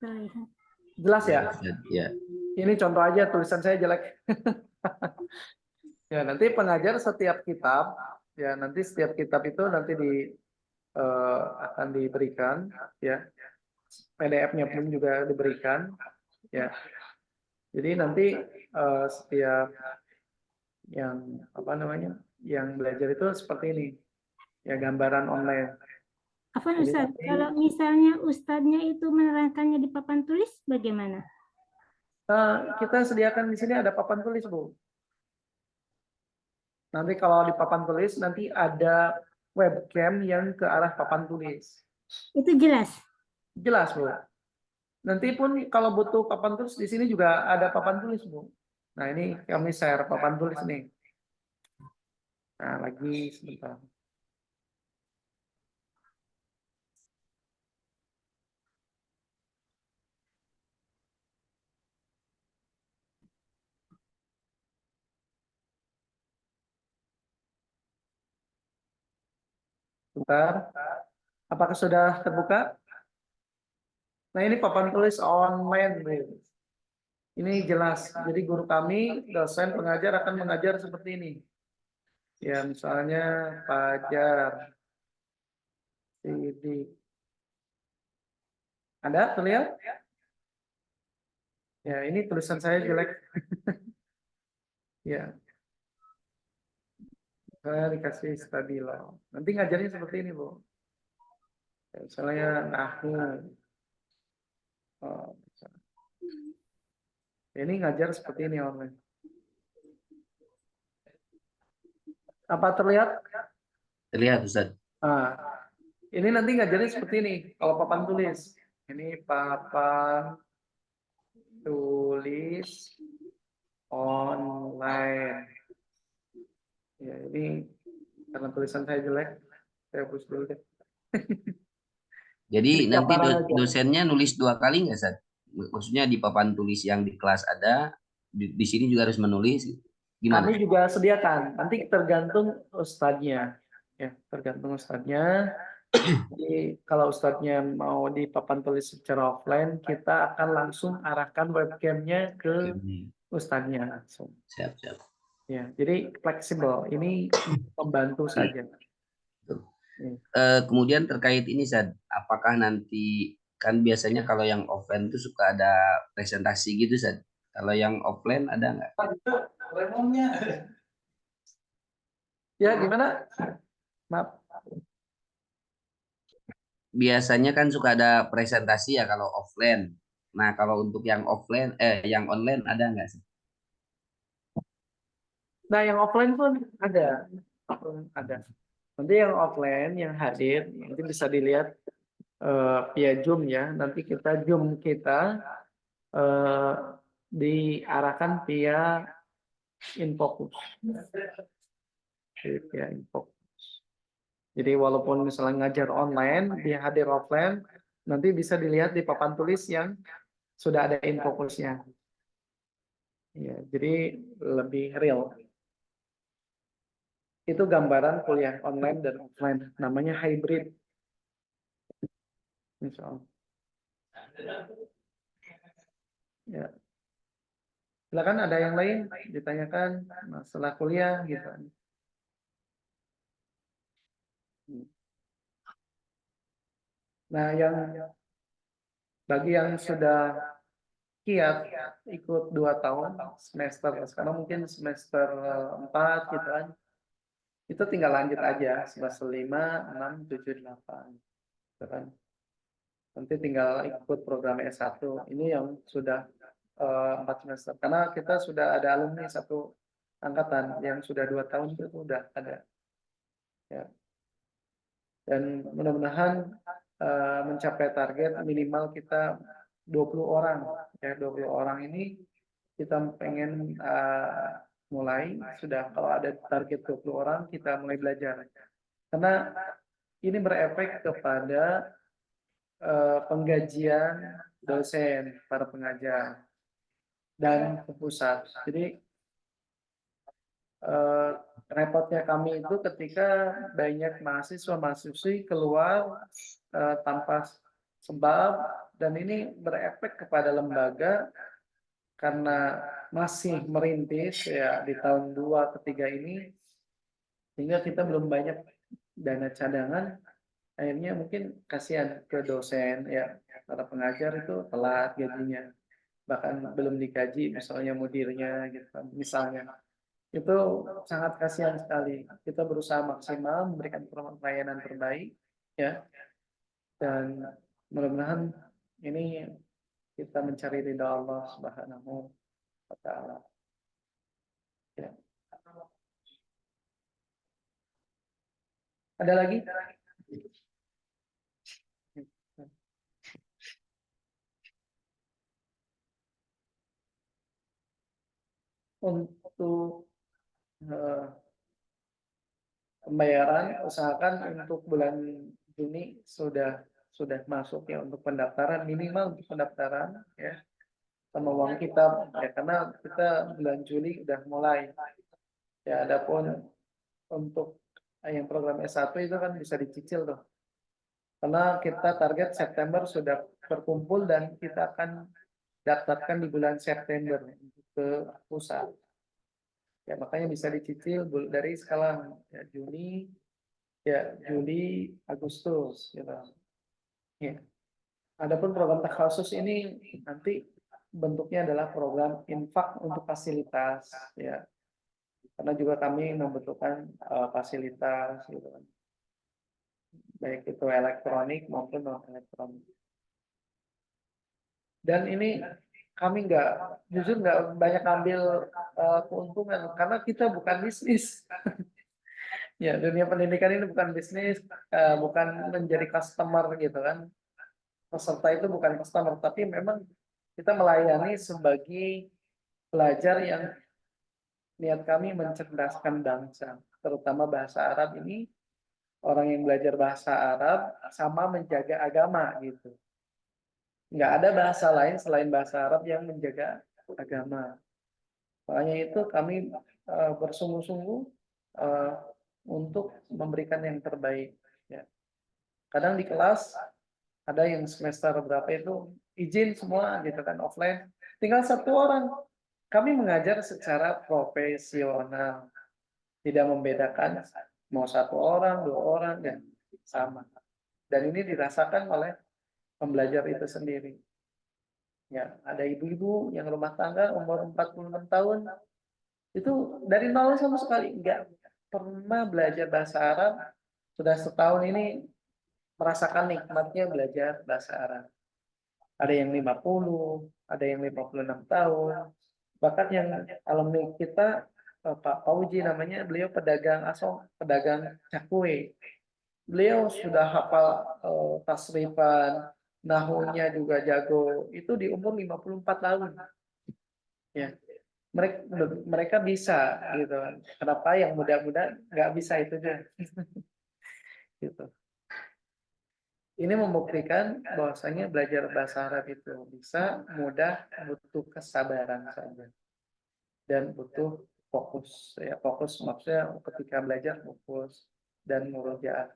Terlihat. Jelas ya? Ya. Ini contoh aja, tulisan saya jelek. Ya, nanti pengajar setiap kitab, ya nanti setiap kitab itu nanti akan diberikan, ya PDF-nya pun juga diberikan, ya. Jadi nanti setiap yang apa namanya, yang belajar itu seperti ini, ya gambaran online. Afwan Jadi Ustaz, nanti kalau misalnya Ustadznya itu menerangkannya di papan tulis bagaimana? kita sediakan di sini ada papan tulis, Bu. Nanti kalau di papan tulis nanti ada webcam yang ke arah papan tulis. Itu jelas. Jelas, Bu. Nanti pun kalau butuh papan tulis di sini juga ada papan tulis, Bu. Nah, ini kami share papan tulis nih. Nah, lagi sebentar. Sebentar. Apakah sudah terbuka? Nah, ini papan tulis online, Bu. Ini jelas. Jadi guru kami, dosen, pengajar akan mengajar seperti ini. Ya, misalnya Fajar, Sidik. Ada terlihat? Ya, ini tulisan saya jelek. Ya, saya dikasih stabilo. Nanti ngajarnya seperti ini, Bu. Ya, misalnya Nahu. Oh, ini ngajar seperti ini online. Apa terlihat? Terlihat Ustaz. Nah, ini nanti ngajarnya seperti ini. Kalau papan tulis, ini papan tulis online. Ya, ini karena tulisan saya jelek, saya hapus dulu deh. Jadi Ini nanti gambaran aja. dosennya nulis 2 kali nggak Ustaz? Maksudnya di papan tulis yang di kelas ada, di sini juga harus menulis. Gimana? Kami juga sediakan. Nanti tergantung ustadznya. Ya, tergantung ustadznya. Jadi kalau ustadznya mau di papan tulis secara offline, kita akan langsung arahkan webcamnya ke ustadznya langsung. Siap, siap. Ya, jadi fleksibel. Ini membantu saja. Kemudian terkait ini Ustaz, apakah nanti kan biasanya kalau yang offline itu suka ada presentasi gitu Ustaz. Kalau yang offline ada nggak? Ya, gimana? Maaf. Biasanya kan suka ada presentasi ya kalau offline. Nah, kalau untuk yang offline, yang online ada nggak sih? Nah, yang offline pun ada. Ada. Nanti yang offline, yang hadir, nanti bisa dilihat via Zoom ya. Nanti Zoom kita diarahkan via Infocus. Via Infocus. Jadi walaupun misalnya ngajar online, dia hadir offline, nanti bisa dilihat di papan tulis yang sudah ada Infocusnya. Ya, jadi lebih real. Itu gambaran kuliah online dan offline. Namanya hybrid. Misal. Ya. Silakan ada yang lain ditanyakan masalah kuliah gitu. Nah, bagi yang sudah kiat ikut 2 tahun semester, sekarang mungkin semester 4 gitu kan, itu tinggal lanjut aja semester 5, 6, 7, 8 gitu kan. Nanti tinggal ikut program S1. Ini yang sudah 4 semester, karena kita sudah ada alumni satu angkatan yang sudah 2 tahun itu sudah ada ya. Dan mudah-mudahan mencapai target minimal kita 20 orang ya. 20 orang ini kita pengen mulai, sudah kalau ada target 20 orang kita mulai belajar, karena ini berefek kepada penggajian dosen, para pengajar, dan ke pusat. Jadi repotnya kami itu ketika banyak mahasiswa-mahasiswi keluar tanpa sebab, dan ini berefek kepada lembaga karena masih merintis ya di tahun 2 ketiga ini, sehingga kita belum banyak dana cadangan. Akhirnya mungkin kasihan ke dosen ya, para pengajar itu telat gajinya, bahkan belum digaji misalnya mudirnya gitu kan, misalnya. Itu sangat kasihan sekali. Kita berusaha maksimal memberikan pelayanan terbaik ya, dan mudah-mudahan ini kita mencari ridha Allah Subhanahu wa taala. Ya. Ada lagi? Untuk pembayaran, usahakan untuk bulan Juni sudah masuk ya untuk pendaftaran, minimal untuk pendaftaran ya, sama uang kita ya, karena kita bulan Juli udah mulai ya. Adapun untuk yang program S1 itu kan bisa dicicil tuh, karena kita target September sudah berkumpul dan kita akan daftarkan di bulan September ke pusat ya, makanya bisa dicicil dari sekarang ya, Juni ya, Juli, Agustus gitu ya. Adapun program takhasus ini nanti bentuknya adalah program infak untuk fasilitas ya, karena juga kami membutuhkan fasilitas gitu kan, baik itu elektronik maupun non elektronik. Dan ini kami jujur nggak banyak ambil keuntungan karena kita bukan bisnis. Ya, dunia pendidikan ini bukan bisnis, bukan menjadi customer gitu kan. Peserta itu bukan customer, tapi memang kita melayani sebagai pelajar yang niat kami mencerdaskan bangsa, terutama bahasa Arab ini. Orang yang belajar bahasa Arab sama menjaga agama gitu. Nggak ada bahasa lain selain bahasa Arab yang menjaga agama. Makanya itu kami bersungguh-sungguh untuk memberikan yang terbaik. Ya. Kadang di kelas ada yang semester berapa itu izin semua gitu kan, offline. Tinggal 1 orang. Kami mengajar secara profesional, tidak membedakan mau 1 orang, 2 orang, dan sama. Dan ini dirasakan oleh pembelajar itu sendiri. Ya, ada ibu-ibu yang rumah tangga umur 46 tahun, itu dari nol sama sekali, nggak pernah belajar bahasa Arab, sudah setahun ini merasakan nikmatnya belajar bahasa Arab. Ada yang 50, ada yang 56 tahun, bahkan yang alumni kita, Pak Pauji namanya, beliau pedagang pedagang cakwe. Beliau sudah hafal tasrifan, nahunya juga jago. Itu di umur 54 tahun. Ya. Mereka bisa gitu. Kenapa yang muda-muda nggak bisa itu deh. Gitu. Ini membuktikan bahwasanya belajar bahasa Arab itu bisa, mudah, butuh kesabaran saja. Dan butuh fokus. Ya, fokus maksudnya ketika belajar fokus dan murojaah.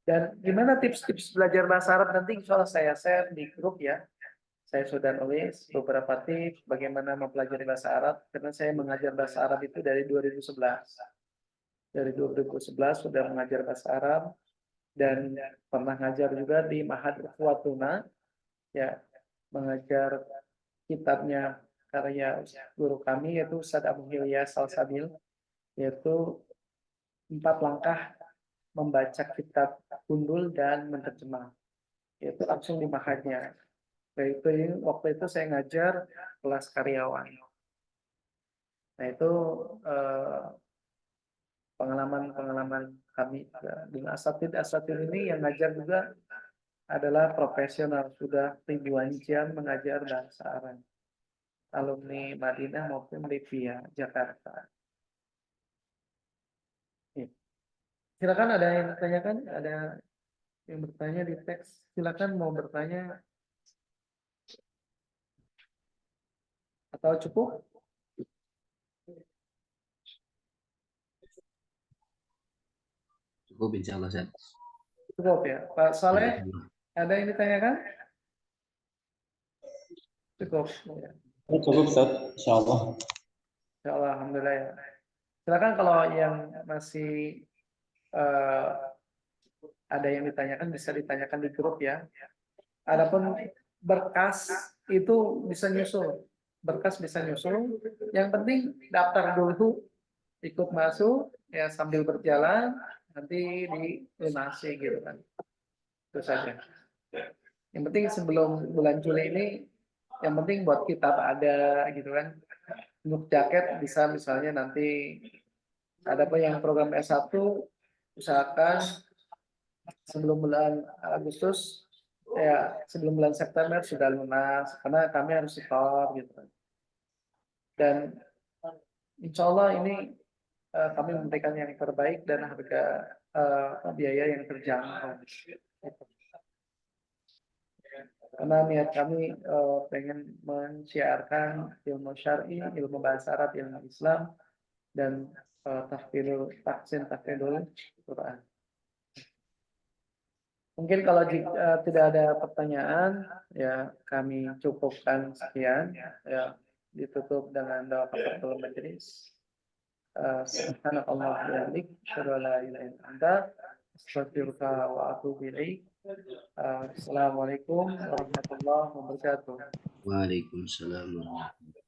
Dan gimana tips-tips belajar bahasa Arab nanti insya Allah saya share di grup ya. Saya sudah nulis beberapa tips bagaimana mempelajari bahasa Arab, karena saya mengajar bahasa Arab itu dari 2011. Dari 2011 sudah mengajar bahasa Arab dan pernah ngajar juga di Ma'had Ukhuwatuna ya, mengajar kitabnya karya guru kami yaitu Ustaz Abu Hilyas Salsabil, yaitu 4 langkah membaca kitab gundul dan menerjemah. Itu langsung di Ma'hadnya. Waktu itu saya ngajar kelas karyawan. Nah itu pengalaman kami dengan asatid ini yang ngajar juga adalah profesional, sudah ribuan jam mengajar bahasa Arab, alumni Madinah maupun Libya, Jakarta. Ya. Silakan, ada yang ditanyakan? Ada Yang bertanya di teks, silakan mau bertanya atau cukup? Cukup insya Allah Ustaz. Cukup ya. Pak Saleh, ada yang ditanyakan? Cukup. Ya. Cukup Ustaz, insya Allah. Ya Allah, alhamdulillah ya. Silakan kalau yang masih ada yang ditanyakan bisa ditanyakan di grup ya. Adapun berkas itu bisa nyusul. Berkas bisa nyusul. Yang penting daftar dulu, ikut masuk ya sambil berjalan nanti dilunasi gitu kan. Itu saja. Yang penting sebelum bulan Juli ini yang penting buat kitab ada gitu kan. Untuk jaket bisa misalnya nanti ada apa yang program S1 usahakan sebelum bulan Agustus ya sebelum bulan September sudah lunas karena kami harus setor gitu kan. Dan insya Allah ini kami memberikan yang terbaik dan harga biaya yang terjangkau. Karena niat kami pengen mensiarkan ilmu syar'i, ilmu bahasa Arab, ilmu Islam, dan tahfidul Quran. Mungkin kalau tidak ada pertanyaan, ya kami cukupkan sekian. Ya ditutup dengan doa kafaratul majelis. Subhanallah wa bihamdik, asyhadu an la ilaha illa anta, astaghfiruka wa atubu ilaik. Assalamualaikum warahmatullahi wabarakatuh. Waalaikumsalam warahmatullahi wabarakatuh.